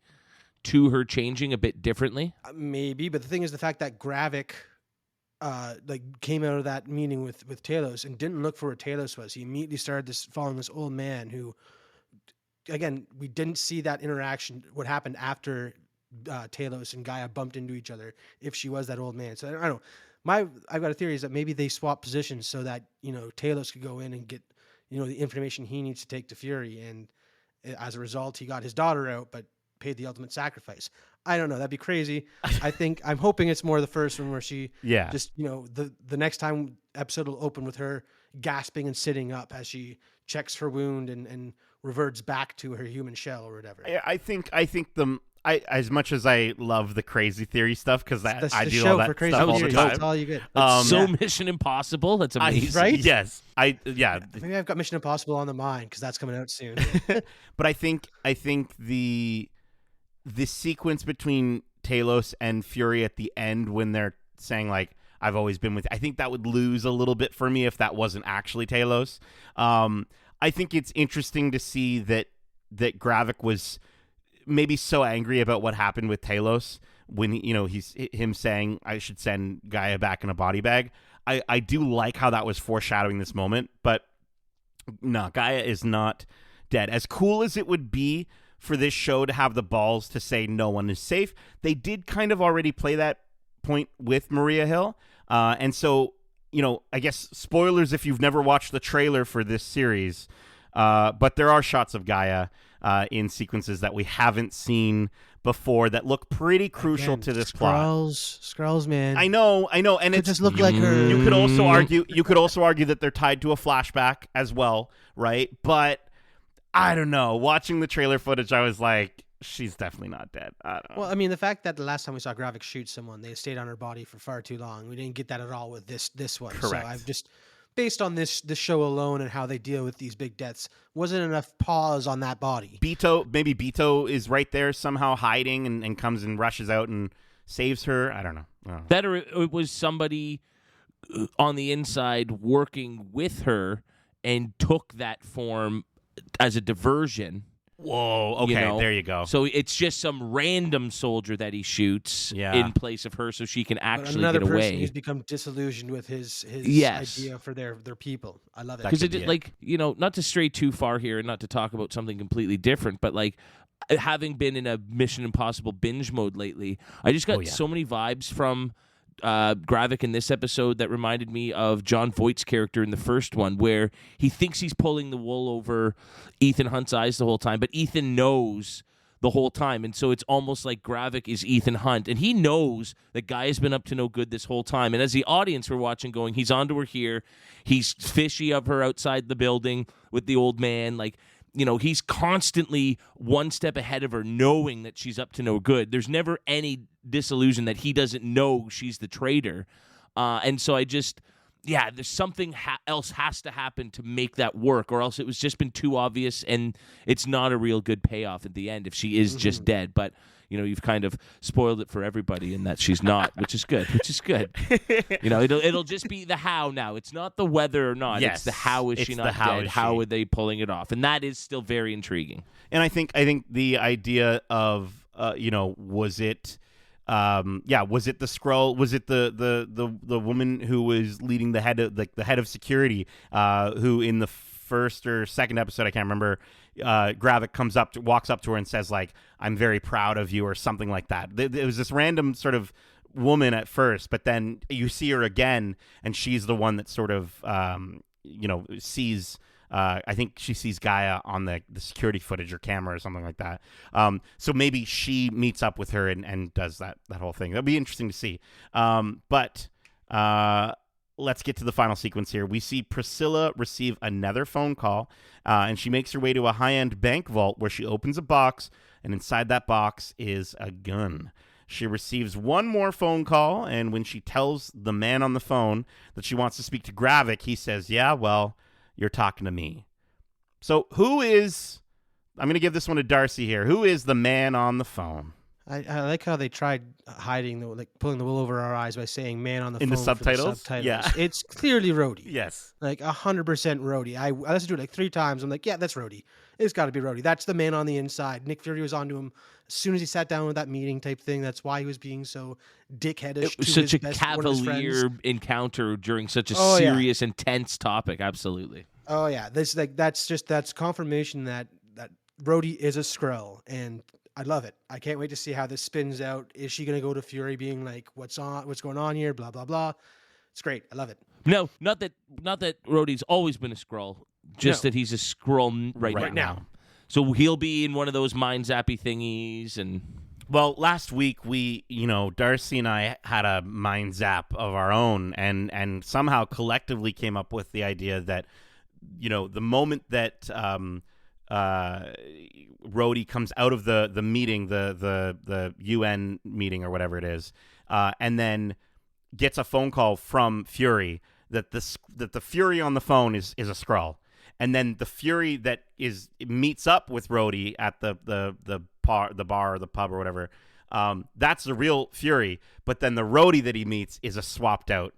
Speaker 3: to her changing a bit differently?
Speaker 2: Maybe, but the thing is, the fact that Gravik came out of that meeting with Talos and didn't look for where Talos was. He immediately started following this old man who, again, we didn't see that interaction. What happened after Talos and Gaia bumped into each other? If she was that old man, so I don't know. I've got a theory is that maybe they swapped positions so that Talos could go in and get the information he needs to take to Fury, and as a result, he got his daughter out, but paid the ultimate sacrifice. I don't know. That'd be crazy. I'm hoping it's more the first one where she just, the next time episode will open with her gasping and sitting up as she checks her wound and reverts back to her human shell or whatever.
Speaker 1: I think as much as I love the crazy theory stuff, because I do all that
Speaker 2: for crazy
Speaker 1: stuff all the
Speaker 2: theories.
Speaker 1: time.
Speaker 2: That's all you get.
Speaker 3: Mission Impossible. That's amazing.
Speaker 2: Right?
Speaker 1: Yes.
Speaker 2: Maybe I've got Mission Impossible on the mind because that's coming out soon.
Speaker 1: But I think the sequence between Talos and Fury at the end when they're saying like, I've always been with, I think that would lose a little bit for me if that wasn't actually Talos. I think it's interesting to see that Gravik was maybe so angry about what happened with Talos when he's him saying I should send Gaia back in a body bag. I do like how that was foreshadowing this moment, but no, Gaia is not dead. As cool as it would be for this show to have the balls to say no one is safe, they did kind of already play that point with Maria Hill. And so, I guess spoilers if you've never watched the trailer for this series, but there are shots of Gaia in sequences that we haven't seen before that look pretty crucial to this plot.
Speaker 2: Skrulls, man.
Speaker 1: I know, and it
Speaker 2: just look like her.
Speaker 1: You could also argue that they're tied to a flashback as well, right? But I don't know. Watching the trailer footage, I was like, she's definitely not dead. I don't know.
Speaker 2: Well, I mean, the fact that the last time we saw Graviks shoot someone, they stayed on her body for far too long. We didn't get that at all with this one.
Speaker 1: Correct.
Speaker 2: So I've just, based on this show alone and how they deal with these big deaths, wasn't enough pause on that body.
Speaker 1: Maybe Beto is right there somehow hiding and comes and rushes out and saves her. I don't know.
Speaker 3: That or it was somebody on the inside working with her and took that form as a diversion
Speaker 1: Whoa, okay, there you go.
Speaker 3: So it's just some random soldier that he shoots in place of her so she can actually
Speaker 2: another
Speaker 3: get away.
Speaker 2: person who's become disillusioned with his idea for their people. I love it.
Speaker 3: Because not to stray too far here and not to talk about something completely different, but like having been in a Mission Impossible binge mode lately, I just got so many vibes from Gravik in this episode that reminded me of John Voight's character in the first one, where he thinks he's pulling the wool over Ethan Hunt's eyes the whole time, but Ethan knows the whole time. And so it's almost like Gravik is Ethan Hunt, and he knows that Guy has been up to no good this whole time. And as the audience we're watching going, he's onto her here, he's fishy of her outside the building with the old man, like, he's constantly one step ahead of her, knowing that she's up to no good. There's never any disillusion that he doesn't know she's the traitor. And so I just, there's something else has to happen to make that work, or else it was just been too obvious, and it's not a real good payoff at the end if she is just dead. But, you've kind of spoiled it for everybody in that she's not, which is good. It'll just be the how now. It's not the whether or not.
Speaker 1: Yes,
Speaker 3: it's the how is she not dead? How are they pulling it off? And that is still very intriguing.
Speaker 1: And I think the idea of, was it the Skrull? Was it the woman who was leading the head of security, who in the first or second episode, I can't remember, Gravik walks up to her and says, like, "I'm very proud of you," or something like that. It was this random sort of woman at first, but then you see her again, and she's the one that sort of sees. I think she sees Gaia on the security footage or camera or something like that. So maybe she meets up with her and does that whole thing. That'll be interesting to see. But let's get to the final sequence here. We see Priscilla receive another phone call, and she makes her way to a high-end bank vault where she opens a box, and inside that box is a gun. She receives one more phone call, and when she tells the man on the phone that she wants to speak to Gravik, he says, "Yeah, well, you're talking to me." So I'm going to give this one to Darcy here. Who is the man on the phone?
Speaker 2: I like how they tried hiding, pulling the wool over our eyes by saying "man on the phone"
Speaker 1: in the subtitles.
Speaker 2: Yeah, it's clearly Rhodey.
Speaker 1: Yes,
Speaker 2: like 100% Rhodey. I listened to it like 3 times. I'm like, yeah, that's Rhodey. It's got to be Rhodey. That's the man on the inside. Nick Fury was onto him as soon as he sat down with that meeting type thing. That's why he was being so dickheadish.
Speaker 3: It was such a cavalier encounter during such a serious, intense topic. Absolutely.
Speaker 2: Oh yeah, that's confirmation that Rhodey is a Skrull, and I love it. I can't wait to see how this spins out. Is she going to go to Fury being like, what's going on here? Blah, blah, blah. It's great. I love it.
Speaker 3: No, not that Rhodey's always been a Skrull, just that he's a Skrull right now. So he'll be in one of those mind zappy thingies. And
Speaker 1: well, last week we, Darcy and I had a mind zap of our own and somehow collectively came up with the idea that, the moment that Rhodey comes out of the meeting, the UN meeting or whatever it is, and then gets a phone call from Fury that the Fury on the phone is a Skrull, and then the Fury that meets up with Rhodey at the bar or the pub or whatever, that's the real Fury, but then the Rhodey that he meets is a swapped out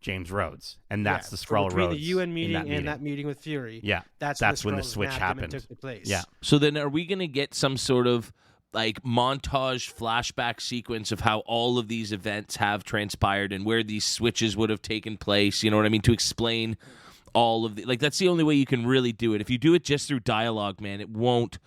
Speaker 1: James Rhodes, and that's the Skrull
Speaker 2: between
Speaker 1: Rhodes.
Speaker 2: The UN meeting and that meeting with Fury.
Speaker 1: Yeah, that's when the switch happened.
Speaker 2: Took place.
Speaker 1: Yeah.
Speaker 3: So then, are we going to get some sort of like montage flashback sequence of how all of these events have transpired and where these switches would have taken place? You know what I mean? To explain all of that's the only way you can really do it. If you do it just through dialogue, man, it won't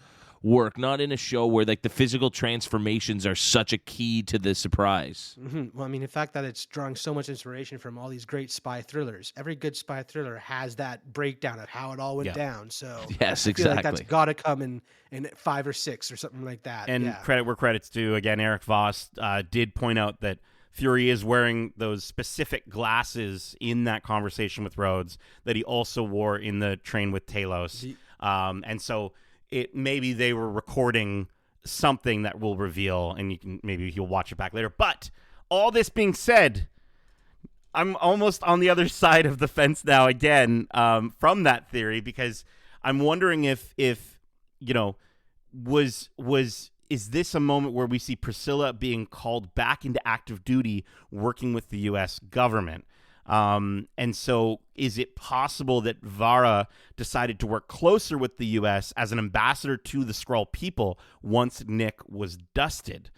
Speaker 3: work. Not in a show where the physical transformations are such a key to the surprise.
Speaker 2: Mm-hmm. Well, I mean, the fact that it's drawing so much inspiration from all these great spy thrillers. Every good spy thriller has that breakdown of how it all went down. So
Speaker 3: yes,
Speaker 2: I feel
Speaker 3: exactly.
Speaker 2: that's got to come in 5 or 6 or something like that.
Speaker 1: And credit where credit's due. Again, Eric Voss did point out that Fury is wearing those specific glasses in that conversation with Rhodes that he also wore in the train with Talos. And so maybe they were recording something that will reveal, and you'll watch it back later. But all this being said, I'm almost on the other side of the fence now again from that theory, because I'm wondering if is this a moment where we see Priscilla being called back into active duty working with the U.S. government? And so is it possible that Vara decided to work closer with the U.S. as an ambassador to the Skrull people once Nick was dusted?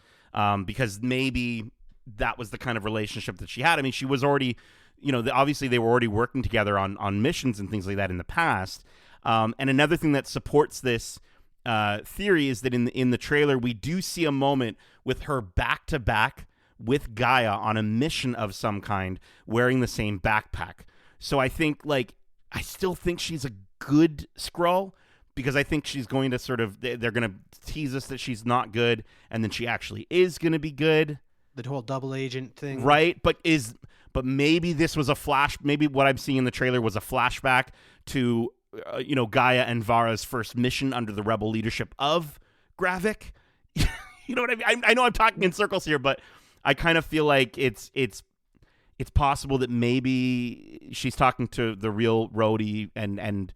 Speaker 1: Because maybe that was the kind of relationship that she had. I mean, she was already, obviously they were already working together on missions and things like that in the past. And another thing that supports this theory is that in the trailer, we do see a moment with her back-to-back with Gaia on a mission of some kind, wearing the same backpack. So I think, I still think she's a good Skrull, because I think she's going to they're going to tease us that she's not good, and then she actually is going to be good.
Speaker 2: The whole double agent thing.
Speaker 1: Right, but maybe this was maybe what I'm seeing in the trailer was a flashback to, Gaia and Vara's first mission under the rebel leadership of Gravik. You know what I mean? I know I'm talking in circles here, but I kind of feel like it's possible that maybe she's talking to the real Rhodey, and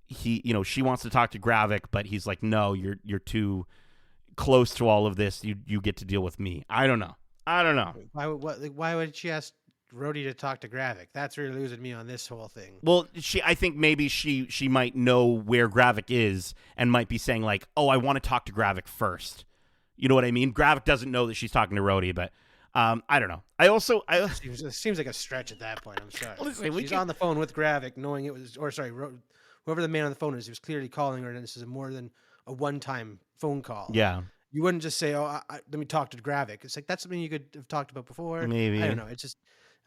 Speaker 1: he, she wants to talk to Gravik, but he's like, no, you're too close to all of this. You get to deal with me. I don't know.
Speaker 2: Why would she ask Rhodey to talk to Gravik? That's really losing me on this whole thing.
Speaker 1: Well, I think maybe she might know where Gravik is and might be saying like, oh, I want to talk to Gravik first. You know what I mean? Gravik doesn't know that she's talking to Rhodey, but I don't know.
Speaker 2: It seems like a stretch at that point. I'm sorry.
Speaker 1: Listen,
Speaker 2: she's on the phone with Gravik, knowing it was, whoever the man on the phone is, he was clearly calling her, and this is more than a one-time phone call.
Speaker 1: Yeah.
Speaker 2: You wouldn't just say, let me talk to Gravik. It's like, that's something you could have talked about before.
Speaker 1: Maybe.
Speaker 2: I don't know. It's just,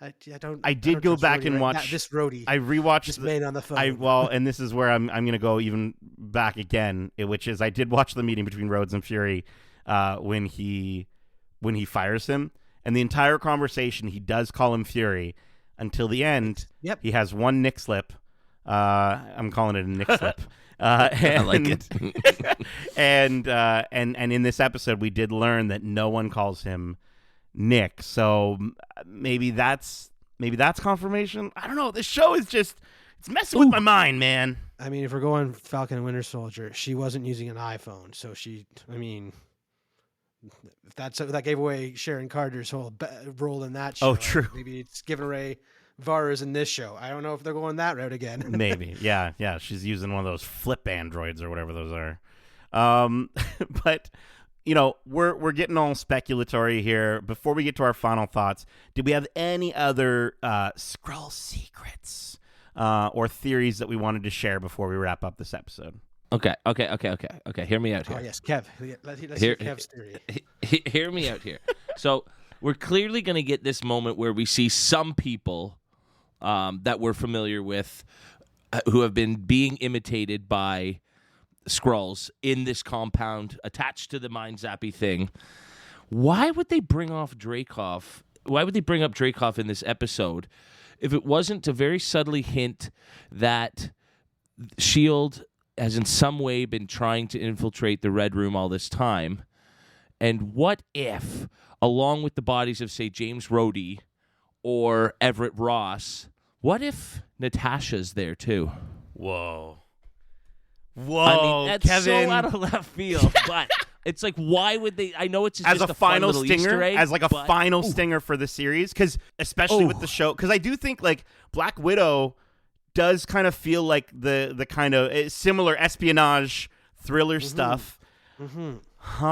Speaker 1: I did go back and watch
Speaker 2: this Rhodey.
Speaker 1: I rewatched
Speaker 2: this man on the phone.
Speaker 1: And this is where I'm going to go even back again, which is I did watch the meeting between Rhodes and Fury when he fires him. And the entire conversation, he does call him Fury until the end.
Speaker 2: Yep.
Speaker 1: He has one Nick slip. I'm calling it a Nick slip. I
Speaker 3: like it.
Speaker 1: and in this episode, we did learn that no one calls him Nick. So maybe that's confirmation. I don't know. This show is just, it's messing with my mind, man.
Speaker 2: I mean, if we're going Falcon and Winter Soldier, she wasn't using an iPhone, so that gave away Sharon Carter's whole role in that show.
Speaker 1: Oh, true.
Speaker 2: Maybe it's giving away Vara's in this show. I don't know if they're going that route again.
Speaker 1: Maybe. Yeah. She's using one of those flip androids or whatever those are. But, we're getting all speculatory here. Before we get to our final thoughts, did we have any other Skrull secrets or theories that we wanted to share before we wrap up this episode?
Speaker 3: Okay. Hear me out here.
Speaker 2: Oh, yes, Kev. Let's hear Kev's theory.
Speaker 3: Hear me out here. So we're clearly going to get this moment where we see some people that we're familiar with who have been being imitated by Skrulls in this compound attached to the Mind Zappy thing. Why would they bring up Dreykov in this episode if it wasn't to very subtly hint that S.H.I.E.L.D. has in some way been trying to infiltrate the Red Room all this time? And what if, along with the bodies of, say, James Rhodey or Everett Ross, what if Natasha's there too?
Speaker 1: Whoa,
Speaker 3: I mean, that's
Speaker 1: Kevin.
Speaker 3: so out of left field, but it's like, why would they? I know it's just
Speaker 1: as a
Speaker 3: final
Speaker 1: final stinger,
Speaker 3: egg,
Speaker 1: as like a final stinger for the series, because especially with the show, because I do think like Black Widow does kind of feel like the kind of similar espionage thriller stuff.
Speaker 2: Mm-hmm.
Speaker 1: Huh.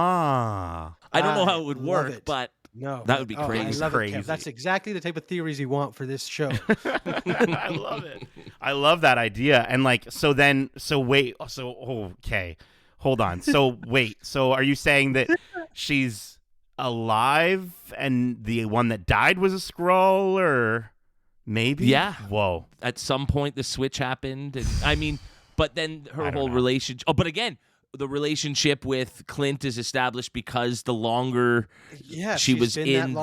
Speaker 3: I don't know how it would work,
Speaker 2: it.
Speaker 3: but
Speaker 2: No,
Speaker 3: that would be crazy.
Speaker 2: I love
Speaker 1: Crazy.
Speaker 2: it, Kev. That's exactly the type of theories you want for this show.
Speaker 1: I love it. I love that idea. And okay. Hold on. So are you saying that she's alive and the one that died was a Skrull, or maybe?
Speaker 3: Yeah.
Speaker 1: Whoa.
Speaker 3: At some point, the switch happened. And, but then her whole relationship. Oh, but again, the relationship with Clint is established because the longer she was in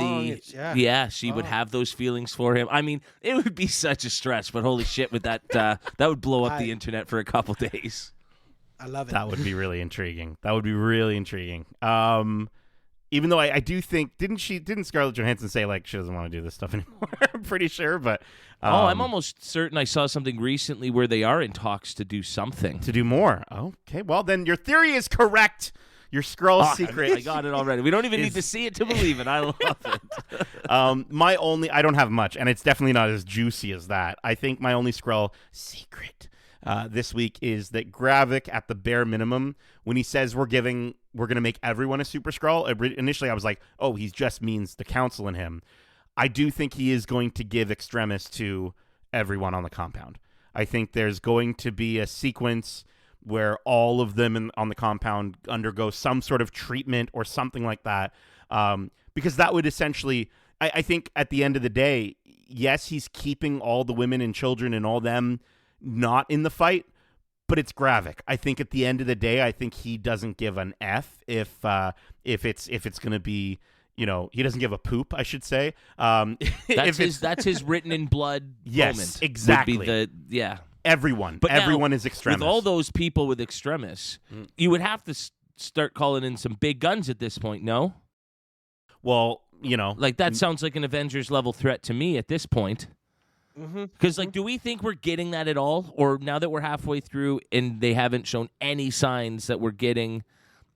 Speaker 3: she would have those feelings for him. I mean, it would be such a stretch, but holy shit, with that that would blow up the internet for a couple days.
Speaker 2: I love it.
Speaker 1: That would be really intriguing. Even though I do think, didn't Scarlett Johansson say like she doesn't want to do this stuff anymore? I'm pretty sure, but
Speaker 3: I'm almost certain I saw something recently where they are in talks to do something.
Speaker 1: To do more. Okay, well then your theory is correct, Your Skrull
Speaker 3: Oh,
Speaker 1: secret.
Speaker 3: I got it already. We don't even need to see it to believe it. I love it.
Speaker 1: I don't have much, and it's definitely not as juicy as that. I think my only Skrull secret this week is that Gravik, at the bare minimum, when he says we're going to make everyone a Super Skrull, initially I was like, oh, he just means the council and him. I do think he is going to give Extremis to everyone on the compound. I think there's going to be a sequence where all of them on the compound undergo some sort of treatment or something like that, because that would essentially, I think at the end of the day, yes, he's keeping all the women and children and all them not in the fight, but it's Gravik. I think at the end of the day, I think he doesn't give an F if it's going to be, he doesn't give a poop, I should say.
Speaker 3: That's his written in blood
Speaker 1: yes,
Speaker 3: moment.
Speaker 1: Exactly. Everyone
Speaker 3: now,
Speaker 1: is Extremis.
Speaker 3: With all those people with Extremis, you would have to start calling in some big guns at this point, no?
Speaker 1: Well,
Speaker 3: like that sounds like an Avengers level threat to me at this point. Because, do we think we're getting that at all? Or now that we're halfway through and they haven't shown any signs that we're getting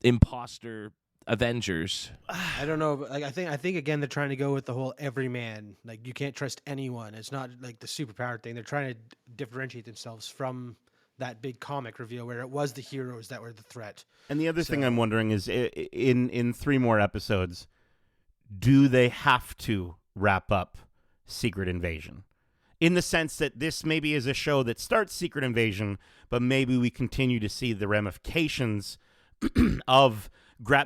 Speaker 3: imposter Avengers?
Speaker 2: I don't know. But I think again they're trying to go with the whole everyman. Like, you can't trust anyone. It's not like the superpower thing. They're trying to differentiate themselves from that big comic reveal where it was the heroes that were the threat.
Speaker 1: And the other thing I'm wondering is, in 3 more episodes, do they have to wrap up Secret Invasion? In the sense that this maybe is a show that starts Secret Invasion, but maybe we continue to see the ramifications of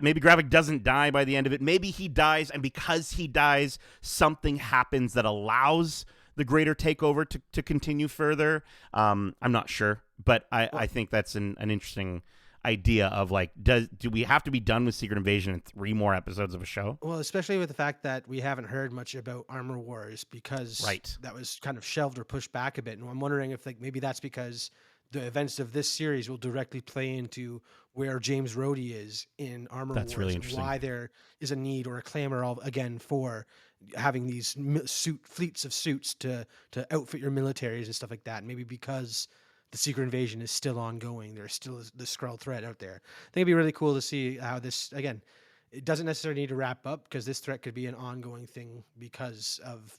Speaker 1: maybe Gravik doesn't die by the end of it. Maybe he dies, and because he dies, something happens that allows the greater takeover to continue further. I'm not sure, but I think that's an interesting idea of, like, do we have to be done with Secret Invasion in 3 more episodes of a show?
Speaker 2: Well, especially with the fact that we haven't heard much about Armor Wars because that was kind of shelved or pushed back a bit. And I'm wondering if maybe that's because the events of this series will directly play into where James Rhodey is in Armor Wars.
Speaker 1: That's really interesting.
Speaker 2: Why there is a need or a clamor again for having these fleets of suits to outfit your militaries and stuff like that. Maybe because the Secret Invasion is still ongoing, there's still the Skrull threat out there. I think it'd be really cool to see how this, again, it doesn't necessarily need to wrap up because this threat could be an ongoing thing because of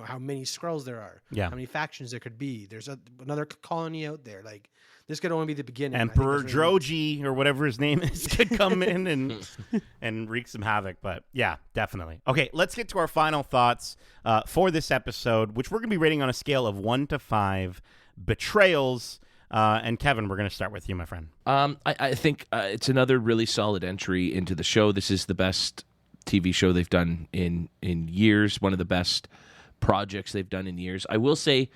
Speaker 2: how many Skrulls there are, how many factions there could be. There's another colony out there. Like, this could only be the beginning.
Speaker 1: Emperor Droji or whatever his name is could come in and wreak some havoc. But yeah, definitely. Okay, let's get to our final thoughts for this episode, which we're going to be rating on a scale of 1 to 5 betrayals. And Kevin, we're going to start with you, my friend.
Speaker 3: I think it's another really solid entry into the show. This is the best TV show they've done in years. One of the best projects they've done in years. I will say,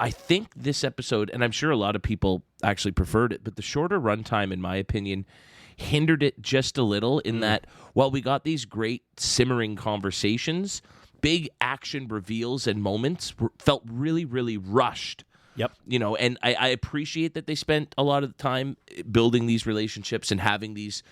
Speaker 3: I think this episode, and I'm sure a lot of people actually preferred it, but the shorter runtime, in my opinion, hindered it just a little in that while we got these great simmering conversations, big action reveals and moments felt really, really rushed.
Speaker 1: Yep.
Speaker 3: And I appreciate that they spent a lot of the time building these relationships and having these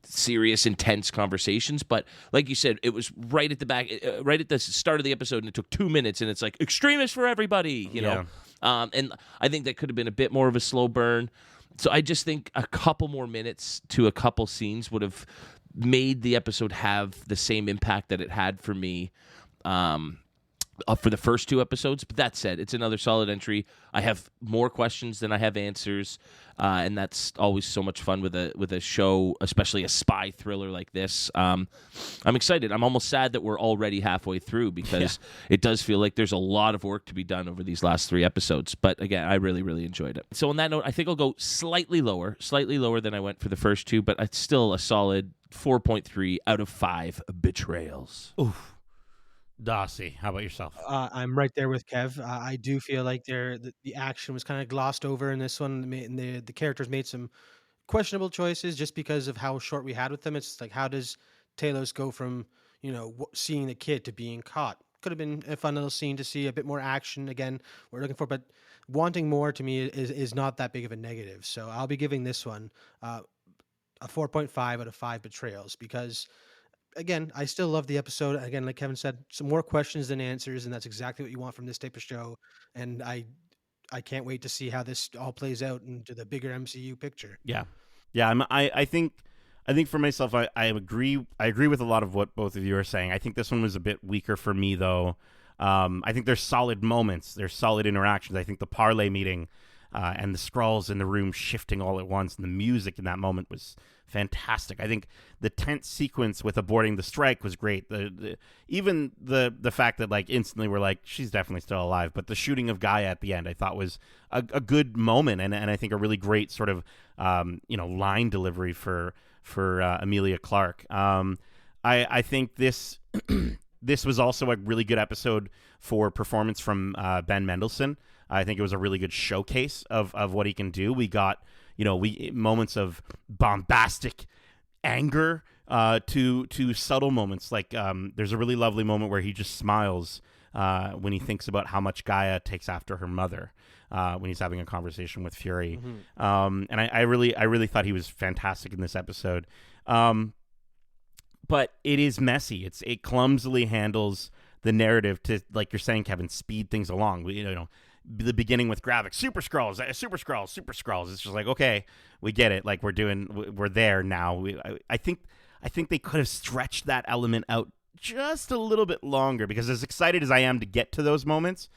Speaker 3: serious, intense conversations. But like you said, it was right at the start of the episode, and it took 2 minutes, and it's like extremists for everybody, you know? And I think that could have been a bit more of a slow burn. So I just think a couple more minutes to a couple scenes would have made the episode have the same impact that it had for me for the first 2 episodes. But that said, it's another solid entry. I have more questions than I have answers, and that's always so much fun with a show, especially a spy thriller like this. I'm excited. I'm almost sad that we're already halfway through because it does feel like there's a lot of work to be done over these last 3 episodes. But again, I really, really enjoyed it. So on that note, I think I'll go slightly lower than I went for the first 2, but it's still a solid 4.3 out of 5 betrayals.
Speaker 1: Oof. Darcy, how about yourself?
Speaker 2: I'm right there with Kev. I do feel like the action was kind of glossed over in this one. And the characters made some questionable choices just because of how short we had with them. It's like, how does Talos go from seeing the kid to being caught? Could have been a fun little scene to see a bit more action. Again, we're looking for, but wanting more to me is not that big of a negative. So I'll be giving this one a 4.5 out of 5 betrayals because, again, I still love the episode. Again, like Kevin said, some more questions than answers, and that's exactly what you want from this type of show. And I can't wait to see how this all plays out into the bigger MCU picture.
Speaker 1: Yeah. I think I think for myself, I agree. I agree with a lot of what both of you are saying. I think this one was a bit weaker for me, though. I think there's solid moments. There's solid interactions. I think the parlay meeting and the Skrulls in the room shifting all at once, and the music in that moment was fantastic. I think the tense sequence with aborting the strike was great. Even the fact that like instantly we're like, she's definitely still alive. But the shooting of Gaia at the end, I thought was a good moment, and I think a really great sort of line delivery for Emilia Clarke. I think this this was also a really good episode for performance from Ben Mendelsohn. I think it was a really good showcase of what he can do. We got moments of bombastic anger to subtle moments. Like there's a really lovely moment where he just smiles when he thinks about how much Gaia takes after her mother when he's having a conversation with Fury. Mm-hmm. And I really thought he was fantastic in this episode. But it is messy. It clumsily handles the narrative to, like you're saying, Kevin, speed things along. The beginning with Graviks, Super Skrulls. It's just like, okay, we get it. Like we're there now. I think they could have stretched that element out just a little bit longer, because as excited as I am to get to those moments,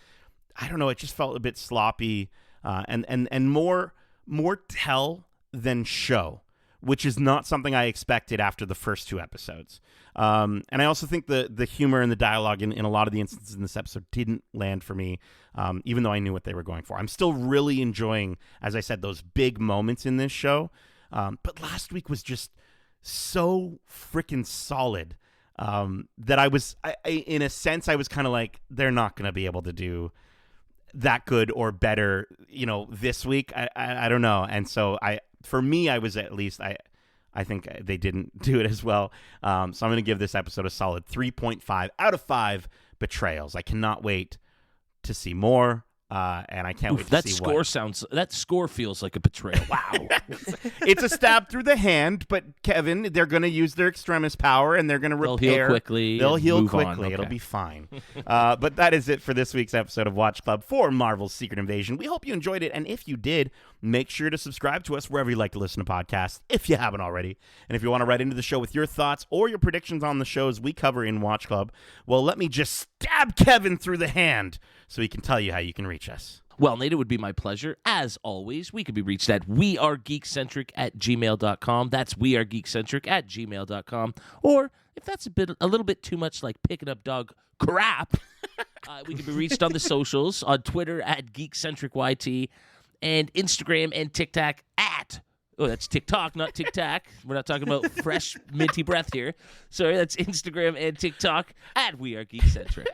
Speaker 1: I don't know, it just felt a bit sloppy and more tell than show, which is not something I expected after the first two episodes. And I also think the humor and the dialogue in a lot of the instances in this episode didn't land for me, even though I knew what they were going for. I'm still really enjoying, as I said, those big moments in this show. But last week was just so freaking solid that I was, in a sense, I was kind of like, they're not going to be able to do that good or better, this week. I don't know. And so for me, I was at least, I think they didn't do it as well. So I'm going to give this episode a solid 3.5 out of 5 betrayals. I cannot wait to see more. And I can't wait to see
Speaker 3: that score feels like a betrayal. Wow.
Speaker 1: It's a stab through the hand, but Kevin, they're going to use their extremis power and they're going to repair.
Speaker 3: They'll heal quickly.
Speaker 1: Okay. It'll be fine.
Speaker 3: Okay.
Speaker 1: But that is it for this week's episode of Watch Club for Marvel's Secret Invasion. We hope you enjoyed it, and if you did, make sure to subscribe to us wherever you like to listen to podcasts, if you haven't already. And if you want to write into the show with your thoughts or your predictions on the shows we cover in Watch Club, well, let me just stab Kevin through the hand so he can tell you how you can reach us.
Speaker 3: Well, Nate, it would be my pleasure. As always, we could be reached at wearegeekcentric@gmail.com. That's wearegeekcentric@gmail.com. Or if that's a little bit too much like picking up dog crap, we can be reached on the socials, on Twitter at GeekcentricYT, and Instagram and TikTok at... Oh, that's TikTok, not Tic-Tac. We're not talking about fresh, minty breath here. Sorry, that's Instagram and TikTok at wearegeekcentric.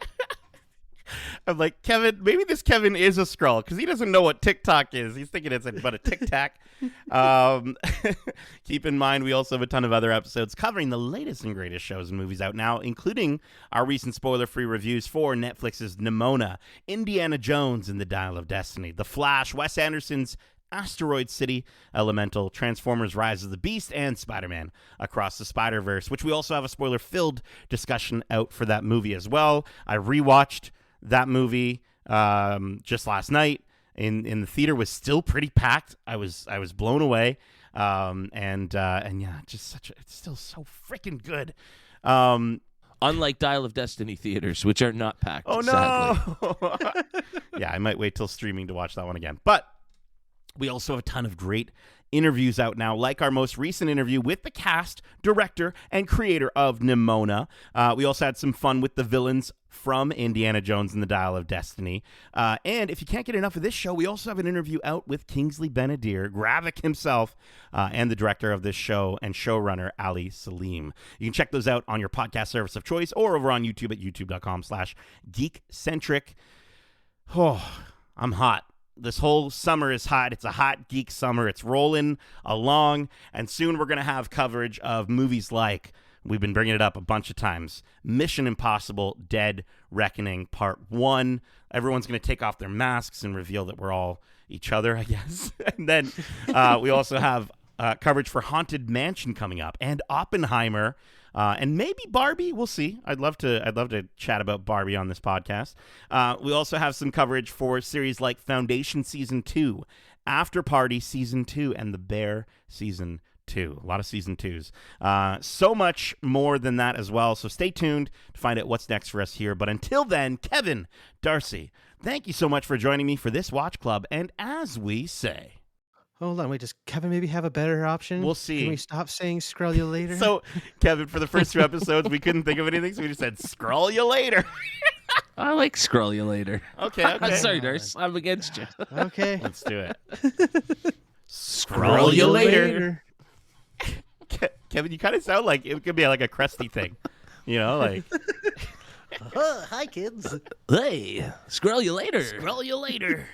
Speaker 1: I'm like, Kevin, maybe this Kevin is a Skrull because he doesn't know what TikTok is. He's thinking it's but a tic-tac. Keep in mind, we also have a ton of other episodes covering the latest and greatest shows and movies out now, including our recent spoiler-free reviews for Netflix's Nimona, Indiana Jones and the Dial of Destiny, The Flash, Wes Anderson's Asteroid City, Elemental, Transformers Rise of the Beast, and Spider-Man Across the Spider-Verse, which we also have a spoiler-filled discussion out for that movie as well. I rewatched that movie just last night in the theater. Was still pretty packed. I was blown away. And yeah, just it's still so freaking good.
Speaker 3: Unlike Dial of Destiny theaters, which are not packed.
Speaker 1: Oh no. Yeah, I might wait till streaming to watch that one again. But we also have a ton of great interviews out now, like our most recent interview with the cast, director, and creator of Nimona. We also had some fun with the villains from Indiana Jones and the Dial of Destiny. And if you can't get enough of this show, we also have an interview out with Kingsley Ben-Adir, Gravik himself, and the director of this show and showrunner, Ali Selim. You can check those out on your podcast service of choice or over on YouTube at youtube.com/geekcentric. Oh, I'm hot. This whole summer is hot. It's a hot geek summer. It's rolling along. And soon we're going to have coverage of movies like, we've been bringing it up a bunch of times, Mission Impossible Dead Reckoning Part 1. Everyone's going to take off their masks and reveal that we're all each other, I guess. And then we also have coverage for Haunted Mansion coming up, and Oppenheimer, and maybe Barbie. We'll see. I'd love to chat about Barbie on this podcast. We also have some coverage for series like Foundation Season 2, After Party Season 2, and The Bear Season 2. 2. A lot of season 2s. So much more than that as well. So stay tuned to find out what's next for us here. But until then, Kevin, Darcy, thank you so much for joining me for this Watch Club. And as we say...
Speaker 2: Hold on, wait, does Kevin maybe have a better option?
Speaker 1: We'll see.
Speaker 2: Can we stop saying Skrull you later?
Speaker 1: So, Kevin, for the first 2 episodes, we couldn't think of anything, so we just said, Skrull you later.
Speaker 3: I like Skrull you later.
Speaker 1: Okay.
Speaker 3: Sorry, nurse. I'm against you.
Speaker 2: Okay.
Speaker 1: Let's do it. Skrull you later. Kevin, you kind of sound like it could be like a crusty thing. You know, like...
Speaker 2: Hi, kids.
Speaker 3: Hey, Skrull you later.
Speaker 1: Skrull you later.